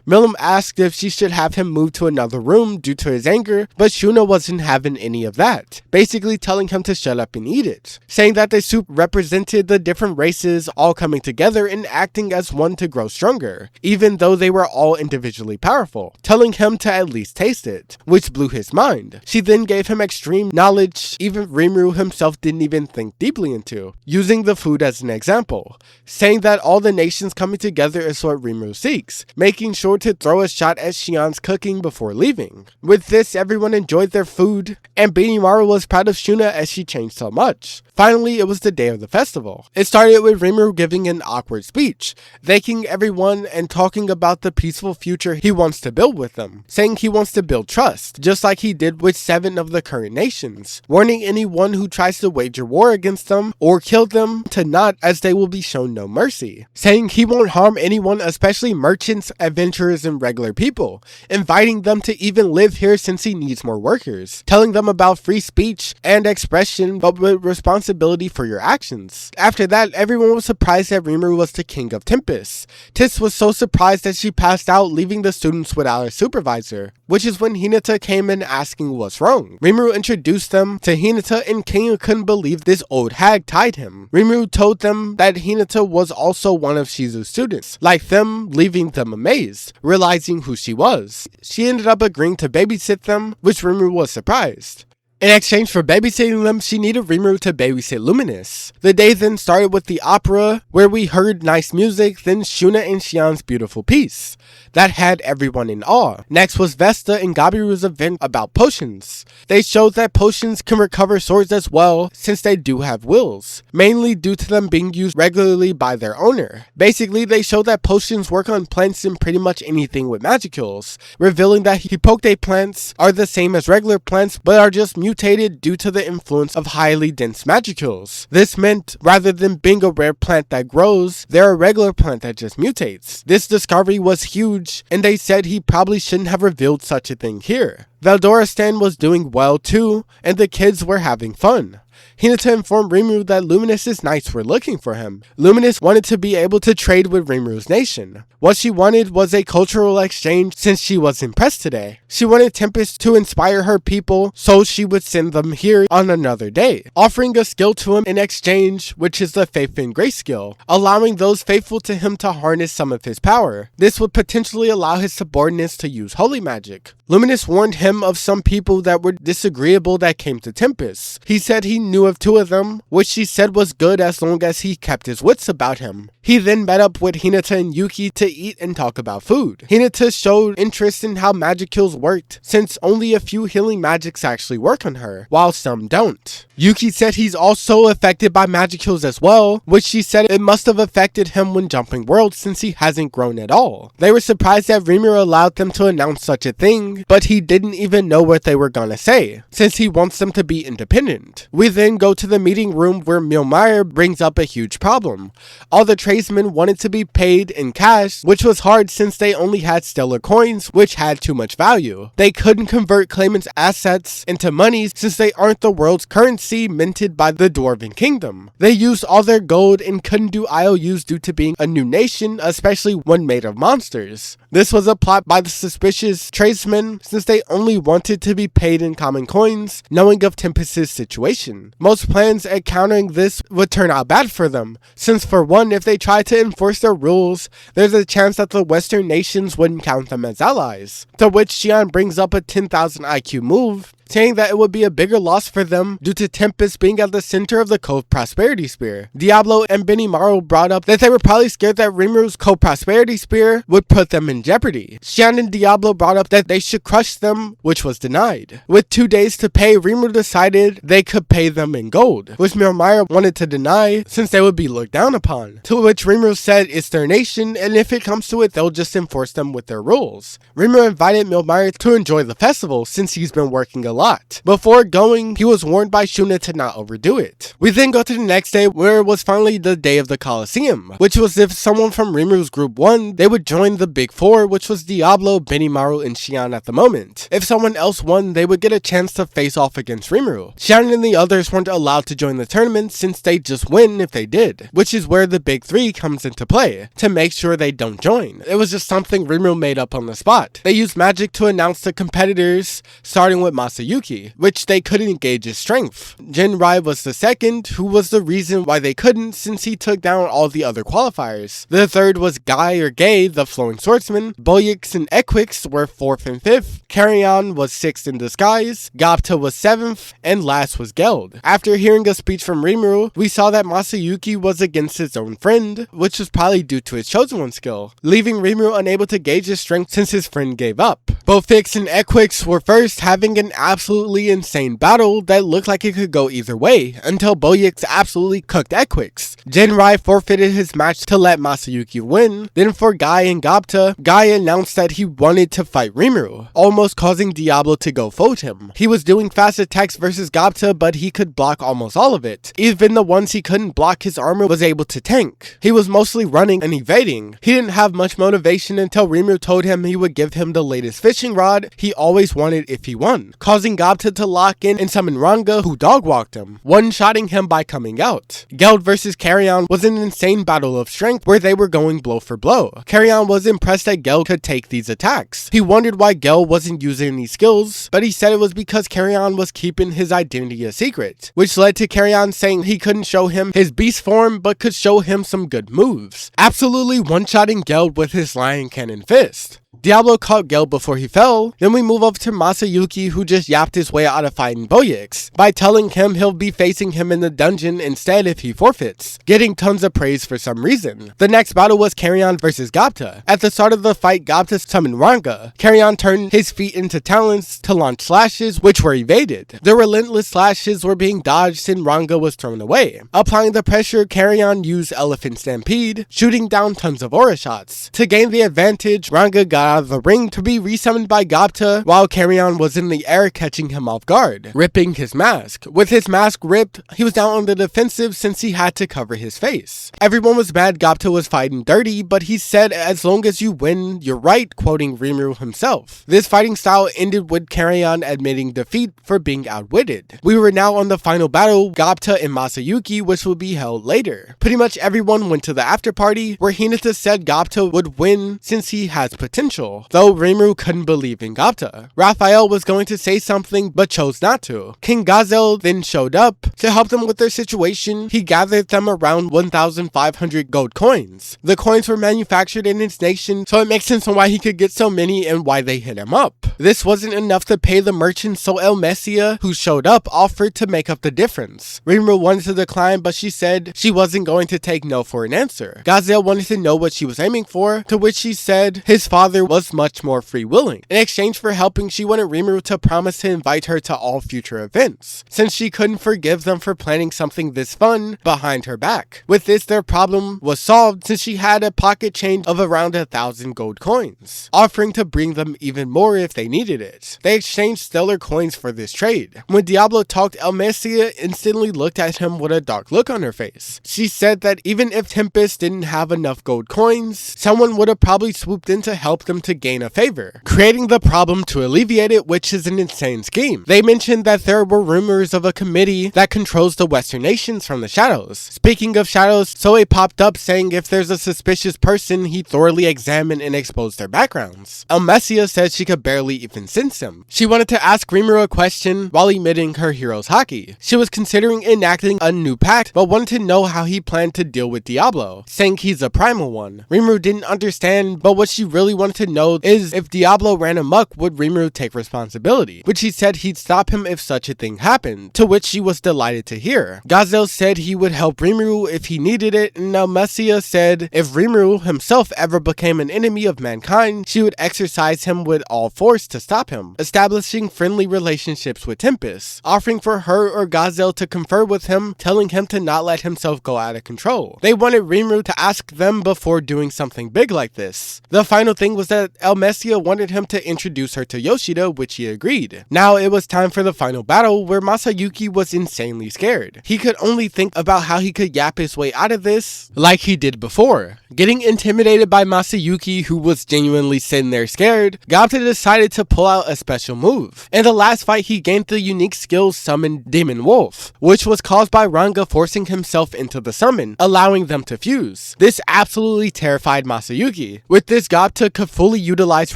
Milim asked if she should have him move to another room due to his anger, but Shuna wasn't having any of that, basically telling him to shut up and eat it, saying that the soup represented the different races all coming together and acting as one to grow stronger, even though they were all individually powerful, telling him to at least taste it, which blew his mind. She then gave him extreme knowledge even Rimuru himself didn't even think deeply into, using the food as an example, saying that all the nations coming together is what Rimuru seeks, making sure to throw a shot at Shion's cooking before leaving. With this, everyone enjoyed their food, and Benimaru was proud of Shuna as she changed so much. Finally, it was the day of the festival. It started with Rimuru giving an awkward speech, thanking everyone and talking about the peaceful future he wants to build with them, saying he wants to build trust, just like he did with 7 of the current nations, warning anyone who tries to wager war against them or kill them to not, as they will be shown no mercy, saying he won't harm anyone, especially merchants, adventurers, and regular people, inviting them to even live here since he needs more workers, telling them about free speech and expression, but with responsibility for your actions. After that, everyone was surprised that Rimuru was the king of Tempest. Tis was so surprised that she passed out, leaving the students without a supervisor, which is when Hinata came in asking what's wrong. Rimuru introduced them to Hinata, and King couldn't believe this old hag tied him. Rimuru told them that Hinata was also one of Shizu's students, like them, leaving them amazed, realizing who she was. She ended up agreeing to babysit them, which Rimuru was surprised. In exchange for babysitting them, she needed Rimuru to babysit Luminous. The day then started with the opera, where we heard nice music, then Shuna and Shion's beautiful piece that had everyone in awe. Next was Vesta and Gabiru's event about potions. They showed that potions can recover swords as well, since they do have wills, mainly due to them being used regularly by their owner. Basically, they showed that potions work on plants and pretty much anything with magicules, revealing that Hippocte plants are the same as regular plants, but are just mutated due to the influence of highly dense magicules. This meant, rather than being a rare plant that grows, they're a regular plant that just mutates. This discovery was huge, and they said he probably shouldn't have revealed such a thing here. Valdoristan was doing well too, and the kids were having fun. Hinata informed Rimuru that Luminous's knights were looking for him. Luminous wanted to be able to trade with Rimuru's nation. What she wanted was a cultural exchange since she was impressed today. She wanted Tempest to inspire her people, so she would send them here on another day, offering a skill to him in exchange, which is the Faith and Grace skill, allowing those faithful to him to harness some of his power. This would potentially allow his subordinates to use holy magic. Luminous warned him of some people that were disagreeable that came to Tempest. He said he knew of 2 of them, which she said was good as long as he kept his wits about him. He then met up with Hinata and Yuki to eat and talk about food. Hinata showed interest in how magicules worked, since only a few healing magics actually work on her, while some don't. Yuki said he's also affected by magic heals as well, which she said it must have affected him when jumping worlds since he hasn't grown at all. They were surprised that Rimuru allowed them to announce such a thing, but he didn't even know what they were gonna say, since he wants them to be independent. We then go to the meeting room where Rimuru brings up a huge problem. All the tradesmen wanted to be paid in cash, which was hard since they only had stellar coins, which had too much value. They couldn't convert claimants' assets into money since they aren't the world's currency minted by the Dwarven Kingdom. They used all their gold and couldn't do IOUs due to being a new nation, especially one made of monsters. This was a plot by the suspicious tradesmen since they only wanted to be paid in common coins, knowing of Tempest's situation. Most plans at countering this would turn out bad for them, since for one, if they tried to enforce their rules, there's a chance that the Western nations wouldn't count them as allies. To which Xian brings up a 10,000 IQ move, saying that it would be a bigger loss for them due to Tempest being at the center of the Cove Prosperity Spear. Diablo and Benimaru brought up that they were probably scared that Rimuru's Cove Prosperity Spear would put them in jeopardy. Xian and Diablo brought up that they should crush them, which was denied. With 2 days to pay, Rimuru decided they could pay them in gold, which Rimuru wanted to deny since they would be looked down upon. To which Rimuru said it's their nation, and if it comes to it, they'll just enforce them with their rules. Rimuru invited Rimuru to enjoy the festival since he's been working a lot. Before going, he was warned by Shuna to not overdo it. We then go to the next day where it was finally the day of the Colosseum, which was if someone from Rimuru's group won, they would join the big four, which was Diablo, Benimaru, and Xian at the moment. If someone else won, they would get a chance to face off against Rimuru. Xian and the others weren't allowed to join the tournament since they'd just win if they did, which is where the big three comes into play, to make sure they don't join. It was just something Rimuru made up on the spot. They used magic to announce the competitors, starting with Masayuki, which they couldn't gauge his strength. Jinrai was the second, who was the reason why they couldn't since he took down all the other qualifiers. The third was Guy or Gay, the flowing swordsman. Boyix and Equix were 4th and 5th. Carrion was 6th in disguise. Gapta was 7th, and last was Geld. After hearing a speech from Rimuru, we saw that Masayuki was against his own friend, which was probably due to his chosen one skill, leaving Rimuru unable to gauge his strength since his friend gave up. Bofix and Equix were first, having an absolutely insane battle that looked like it could go either way, until Boyix absolutely cooked Equix. Jinrai forfeited his match to let Masayuki win. Then for Guy and Gapta, Guy announced that he wanted to fight Rimuru, almost causing Diablo to go vote him. He was doing fast attacks versus Gapta, but he could block almost all of it. Even the ones he couldn't block, his armor was able to tank. He was mostly running and evading. He didn't have much motivation until Rimuru told him he would give him the latest fishing rod he always wanted if he won, causing Gapta to lock in and summon Ranga, who dog-walked him, one-shotting him by coming out. Geld versus Carrion was an insane battle of strength where they were going blow for blow. Carrion was impressed that Geld could take these attacks. He wondered why Geld wasn't using any skills, but he said it was because Carrion was keeping his identity a secret, which led to Carrion saying he couldn't show him his beast form but could show him some good moves, absolutely one-shotting Geld with his lion cannon fist. Diablo caught Geld before he fell. Then we move over to Masayuki, who just yapped his way out of fighting Boyix by telling him he'll be facing him in the dungeon instead if he forfeits, getting tons of praise for some reason. The next battle was Carrion versus Gapta. At the start of the fight, Gapta summoned Ranga. Carrion turned his feet into talons to launch slashes, which were evaded. The relentless slashes were being dodged and Ranga was thrown away. Applying the pressure, Carrion used Elephant Stampede, shooting down tons of aura shots. To gain the advantage, Ranga got out of the ring to be resummoned by Gapta while Carrion was in the air catching him off guard, ripping his mask. With his mask ripped, he was down on the defensive since he had to cover his face. Everyone was mad Gapta was fighting dirty, but he said as long as you win, you're right, quoting Rimuru himself. This fighting style ended with Carrion admitting defeat for being outwitted. We were now on the final battle, Gapta and Masayuki, which will be held later. Pretty much everyone went to the after party where Hinata said Gapta would win since he has potential, though Rimuru couldn't believe in Gapta. Raphael was going to say something but chose not to. King Gazel then showed up to help them with their situation. He gathered them around 1,500 gold coins. The coins were manufactured in his nation, so it makes sense on why he could get so many and why they hit him up. This wasn't enough to pay the merchant, so El Messia, who showed up, offered to make up the difference. Rimuru wanted to decline, but she said she wasn't going to take no for an answer. Gazel wanted to know what she was aiming for, to which she said his father mother was much more free-willing. In exchange for helping, she wanted Rimuru to promise to invite her to all future events, since she couldn't forgive them for planning something this fun behind her back. With this, their problem was solved since she had a pocket change of around 1,000 gold coins, offering to bring them even more if they needed it. They exchanged stellar coins for this trade. When Diablo talked, Elmesia instantly looked at him with a dark look on her face. She said that even if Tempest didn't have enough gold coins, someone would have probably swooped in to help them to gain a favor, creating the problem to alleviate it, which is an insane scheme. They mentioned that there were rumors of a committee that controls the Western nations from the shadows. Speaking of shadows, Soe popped up saying if there's a suspicious person, he thoroughly examined and exposed their backgrounds. Elmesia said she could barely even sense him. She wanted to ask Rimuru a question while emitting her hero's haki. She was considering enacting a new pact, but wanted to know how he planned to deal with Diablo, saying he's a primal one. Rimuru didn't understand, but what she really wanted to know is if Diablo ran amok, would Rimuru take responsibility, which he said he'd stop him if such a thing happened, to which she was delighted to hear. Gazelle said he would help Rimuru if he needed it, and Elmesia said if Rimuru himself ever became an enemy of mankind, she would exercise him with all force to stop him, establishing friendly relationships with Tempest, offering for her or Gazelle to confer with him, telling him to not let himself go out of control. They wanted Rimuru to ask them before doing something big like this. The final thing was that Elmesia wanted him to introduce her to Yoshida, which he agreed. Now it was time for the final battle, where Masayuki was insanely scared. He could only think about how he could yap his way out of this like he did before. Getting intimidated by Masayuki, who was genuinely sitting there scared, Gapta decided to pull out a special move. In the last fight, he gained the unique skill Summon Demon Wolf, which was caused by Ranga forcing himself into the summon, allowing them to fuse. This absolutely terrified Masayuki. With this, Gapta could fully utilize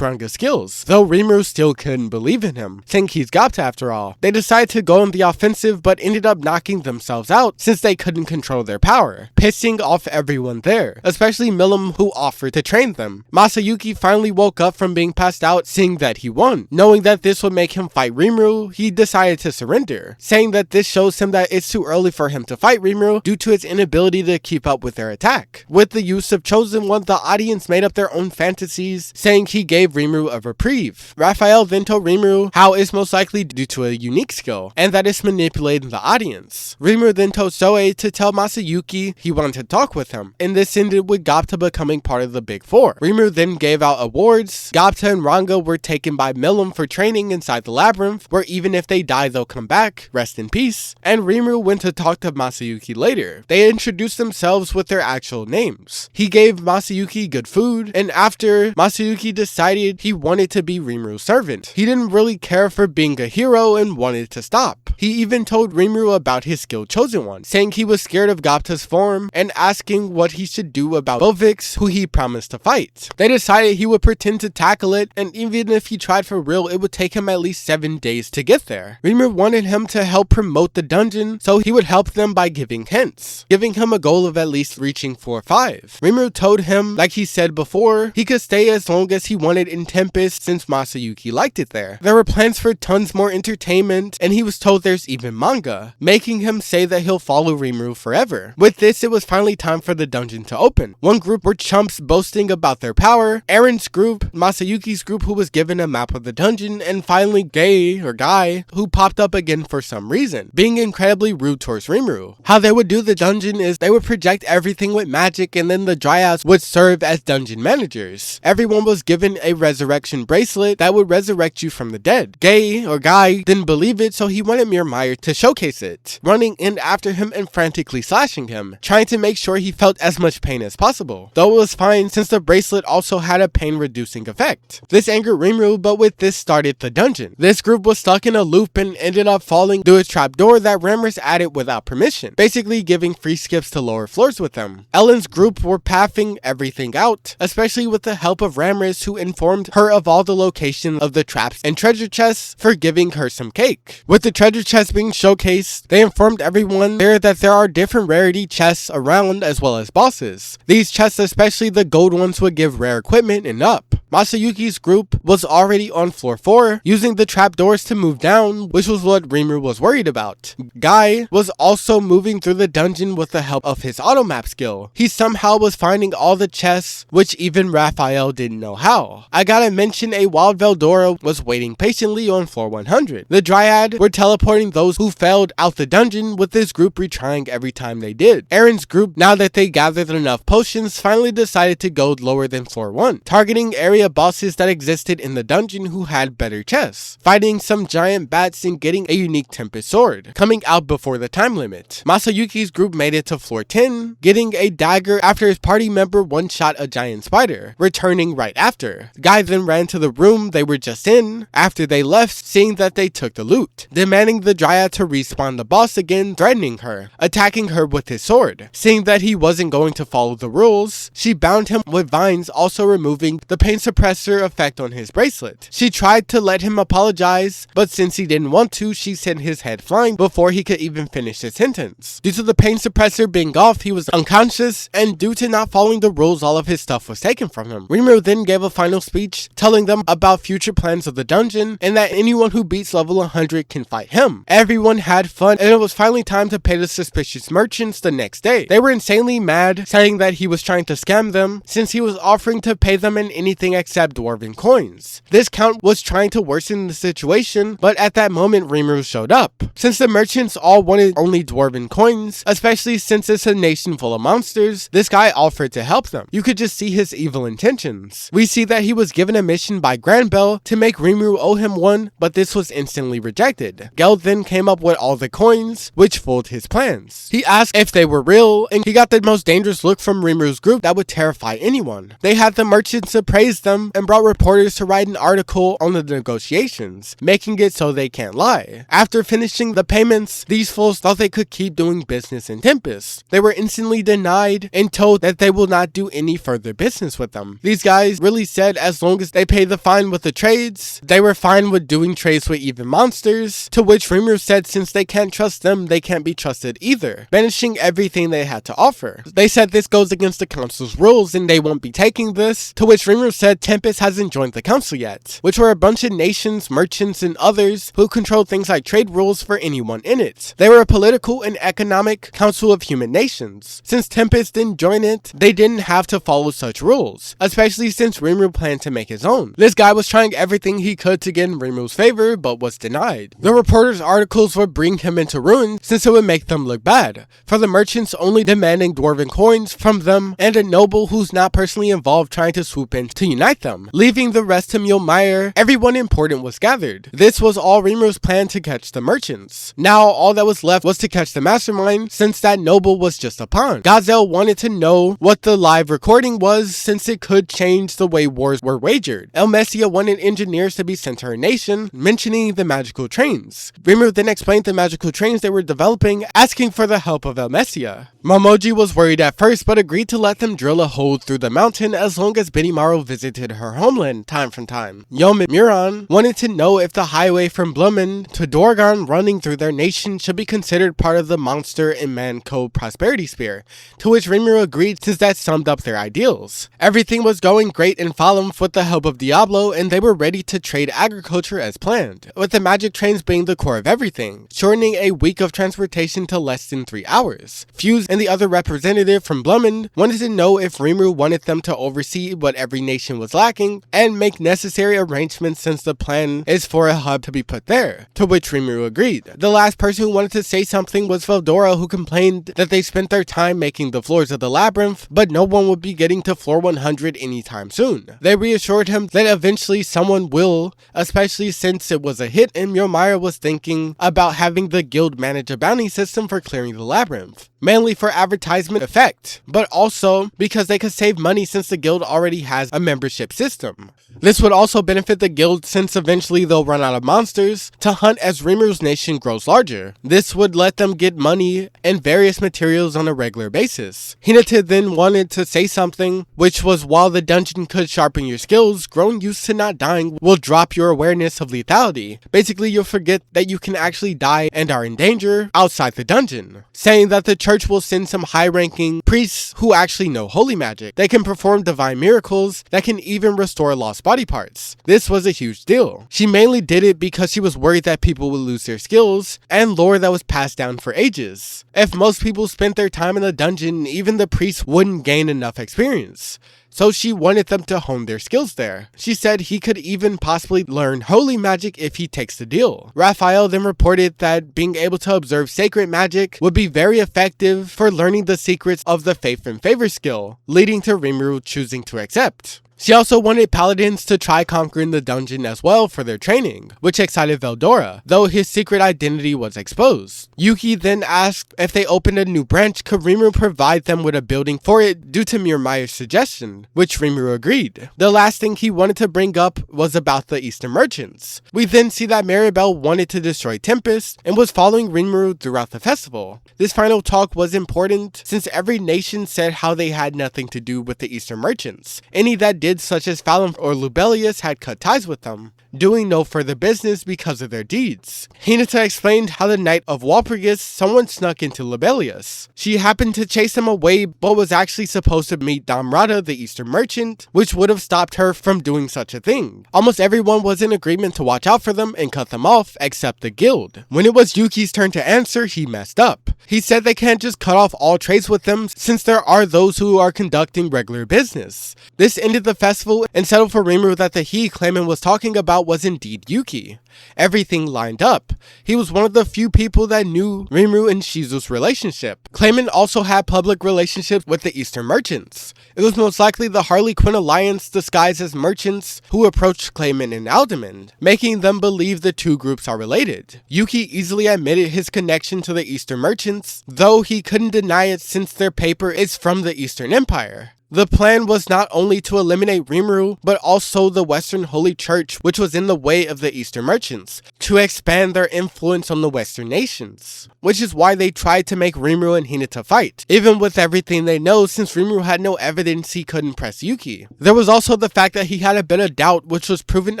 Ranga's skills, though Rimuru still couldn't believe in him, think he's Gapta after all. They decided to go on the offensive, but ended up knocking themselves out since they couldn't control their power, pissing off everyone there, especially Milim, who offered to train them. Masayuki finally woke up from being passed out, seeing that he won. Knowing that this would make him fight Rimuru, he decided to surrender, saying that this shows him that it's too early for him to fight Rimuru due to his inability to keep up with their attack. With the use of Chosen One, the audience made up their own fantasies, saying he gave Rimuru a reprieve. Raphael then told Rimuru how it's most likely due to a unique skill, and that it's manipulating the audience. Rimuru then told Soe to tell Masayuki he wanted to talk with him, and this ended with Gapta becoming part of the Big Four. Rimuru then gave out awards. Gapta and Ranga were taken by Milim for training inside the labyrinth, where even if they die they'll come back, rest in peace, and Rimuru went to talk to Masayuki later. They introduced themselves with their actual names. He gave Masayuki good food, and after, Masayuki decided he wanted to be Rimuru's servant. He didn't really care for being a hero and wanted to stop. He even told Rimuru about his skill Chosen One, saying he was scared of Gapta's form and asking what he should do about Bovix, who he promised to fight. They decided he would pretend to tackle it, and even if he tried for real, it would take him at least 7 days to get there. Rimuru wanted him to help promote the dungeon, so he would help them by giving hints, giving him a goal of at least reaching 4-5. Rimuru told him, like he said before, he could stay as long as he wanted in Tempest since Masayuki liked it there. There were plans for tons more entertainment, and he was told there's even manga, making him say that he'll follow Rimuru forever. With this, it was finally time for the dungeon to open. One group were chumps boasting about their power, Aaron's group, Masayuki's group who was given a map of the dungeon, and finally Guy, who popped up again for some reason, being incredibly rude towards Rimuru. How they would do the dungeon is they would project everything with magic, and then the dryads would serve as dungeon managers. Everyone was given a resurrection bracelet that would resurrect you from the dead. Guy didn't believe it, so he wanted Myrmire to showcase it, running in after him and frantically slashing him, trying to make sure he felt as much pain as possible. Though it was fine since the bracelet also had a pain reducing effect. This angered Rimuru, but with this started the dungeon. This group was stuck in a loop and ended up falling through a trapdoor that Ramrus added without permission, basically giving free skips to lower floors with them. Ellen's group were pathing everything out, especially with the help of Ramrus, who informed her of all the locations of the traps and treasure chests for giving her some cake. With the treasure chests being showcased, they informed everyone there that there are different rarity chests around as well as bosses. These chests, especially the gold ones, would give rare equipment and up. Masayuki's group was already on floor 4, using the trapdoors to move down, which was what Rimuru was worried about. Guy was also moving through the dungeon with the help of his automap skill. He somehow was finding all the chests, which even Raphael didn't didn't know how. I gotta mention a wild Veldora was waiting patiently on floor 100. The Dryad were teleporting those who failed out the dungeon, with this group retrying every time they did. Aaron's group, now that they gathered enough potions, finally decided to go lower than floor 1, targeting area bosses that existed in the dungeon who had better chests, fighting some giant bats and getting a unique Tempest sword, coming out before the time limit. Masayuki's group made it to floor 10, getting a dagger after his party member one-shot a giant spider, returning right after. Guy then ran to the room they were just in after they left, seeing that they took the loot, demanding the Dryad to respawn the boss again, threatening her, attacking her with his sword. Seeing that he wasn't going to follow the rules, she bound him with vines, also removing the pain suppressor effect on his bracelet. She tried to let him apologize, but since he didn't want to, she sent his head flying before he could even finish his sentence. Due to the pain suppressor being off, he was unconscious, and due to not following the rules, all of his stuff was taken from him. Rimuru then gave a final speech, telling them about future plans of the dungeon, and that anyone who beats level 100 can fight him. Everyone had fun, and it was finally time to pay the suspicious merchants the next day. They were insanely mad, saying that he was trying to scam them, since he was offering to pay them in anything except dwarven coins. This count was trying to worsen the situation, but at that moment Rimuru showed up. Since the merchants all wanted only dwarven coins, especially since it's a nation full of monsters, this guy offered to help them. You could just see his evil intentions. We see that he was given a mission by Granbell to make Rimuru owe him one, but this was instantly rejected. Geld then came up with all the coins, which fooled his plans. He asked if they were real, and he got the most dangerous look from Rimuru's group that would terrify anyone. They had the merchants appraise them and brought reporters to write an article on the negotiations, making it so they can't lie. After finishing the payments, these fools thought they could keep doing business in Tempest. They were instantly denied and told that they will not do any further business with them. These guys really said as long as they paid the fine with the trades, they were fine with doing trades with even monsters, to which Rimuru said since they can't trust them, they can't be trusted either, banishing everything they had to offer. They said this goes against the council's rules and they won't be taking this, to which Rimuru said Tempest hasn't joined the council yet, which were a bunch of nations, merchants, and others who controlled things like trade rules for anyone in it. They were a political and economic council of human nations. Since Tempest didn't join it, they didn't have to follow such rules, especially since Rimuru planned to make his own. This guy was trying everything he could to get in Rimuru's favor, but was denied. The reporters' articles would bring him into ruin since it would make them look bad, for the merchants only demanding dwarven coins from them and a noble who's not personally involved trying to swoop in to unite them, leaving the rest to Mjolnir. Everyone important was gathered. This was all Rimuru's plan to catch the merchants. Now all that was left was to catch the mastermind, since that noble was just a pawn. Gazelle wanted to know what the live recording was, since it could change the way wars were wagered. Elmesia wanted engineers to be sent to her nation, mentioning the magical trains. Rimuru then explained the magical trains they were developing, asking for the help of Elmesia. Momoji was worried at first, but agreed to let them drill a hole through the mountain as long as Benimaru visited her homeland time from time. Yomi Muran wanted to know if the highway from Blummen to Dorgan running through their nation should be considered part of the monster and man code prosperity sphere, to which Rimuru agreed since that summed up their ideals. Everything was going great in Falum with the help of Diablo, and they were ready to trade agriculture as planned, with the magic trains being the core of everything, shortening a week of transportation to less than 3 hours. Fuse and the other representative from Blummen wanted to know if Rimuru wanted them to oversee what every nation was lacking and make necessary arrangements since the plan is for a hub to be put there, to which Rimuru agreed. The last person who wanted to say something was Veldora, who complained that they spent their time making the floors of the labyrinth, but no one would be getting to floor 100 anytime soon. They reassured him that eventually someone will, especially since it was a hit and Mjolnir was thinking about having the guild manage a bounty system for clearing the labyrinth, mainly for advertisement effect, but also because they could save money since the guild already has a membership system. This would also benefit the guild since eventually they'll run out of monsters to hunt as Rimuru's nation grows larger. This would let them get money and various materials on a regular basis. Hinata then wanted to say something, which was while the dungeon could sharpen your skills, growing used to not dying will drop your awareness of lethality. Basically, you'll forget that you can actually die and are in danger outside the dungeon, saying that the church will send some high-ranking priests who actually know holy magic. They can perform divine miracles that can even restore lost body parts. This was a huge deal. She mainly did it because she was worried that people would lose their skills and lore that was passed down for ages. If most people spent their time in the dungeon, even the priests wouldn't gain enough experience. so she wanted them to hone their skills there. She said he could even possibly learn holy magic if he takes the deal. Raphael then reported that being able to observe sacred magic would be very effective for learning the secrets of the faith and favor skill, leading to Rimuru choosing to accept. She also wanted paladins to try conquering the dungeon as well for their training, which excited Veldora, though his secret identity was exposed. Yuki then asked if they opened a new branch, could Rimuru provide them with a building for it due to Miramaya's suggestion, which Rimuru agreed. The last thing he wanted to bring up was about the Eastern merchants. We then see that Maribel wanted to destroy Tempest and was following Rimuru throughout the festival. This final talk was important since every nation said how they had nothing to do with the Eastern merchants. Any that did, such as Fallon or Lubelius, had cut ties with them, doing no further business because of their deeds. Hinata explained how the night of Walpurgis, someone snuck into Lubelius. She happened to chase him away, but was actually supposed to meet Damrata, the Eastern merchant, which would have stopped her from doing such a thing. Almost everyone was in agreement to watch out for them and cut them off, except the guild. When it was Yuki's turn to answer, he messed up. He said they can't just cut off all trades with them since there are those who are conducting regular business. This ended the festival and settled for Rimuru that the he Clayman was talking about was indeed Yuki. Everything lined up. He was one of the few people that knew Rimuru and Shizu's relationship. Clayman also had public relationships with the Eastern merchants. It was most likely the Harley Quinn alliance disguised as merchants who approached Clayman and Aldemond, making them believe the two groups are related. Yuki easily admitted his connection to the Eastern merchants, though he couldn't deny it since their paper is from the Eastern Empire. The plan was not only to eliminate Rimuru, but also the Western Holy Church, which was in the way of the Eastern merchants, to expand their influence on the Western nations. Which is why they tried to make Rimuru and Hinata fight, even with everything they know, since Rimuru had no evidence he could impress Yuki. There was also the fact that he had a bit of doubt, which was proven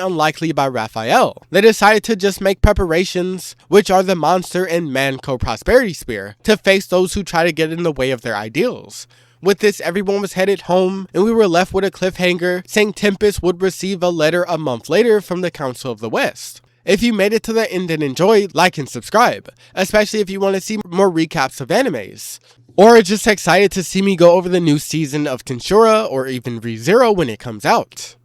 unlikely by Raphael. They decided to just make preparations, which are the Monster and Manco Prosperity Spear, to face those who try to get in the way of their ideals. With this, everyone was headed home, and we were left with a cliffhanger saying Tempest would receive a letter a month later from the Council of the West. If you made it to the end and enjoyed, like and subscribe, especially if you want to see more recaps of animes. Or are just excited to see me go over the new season of Tensura or even ReZero when it comes out.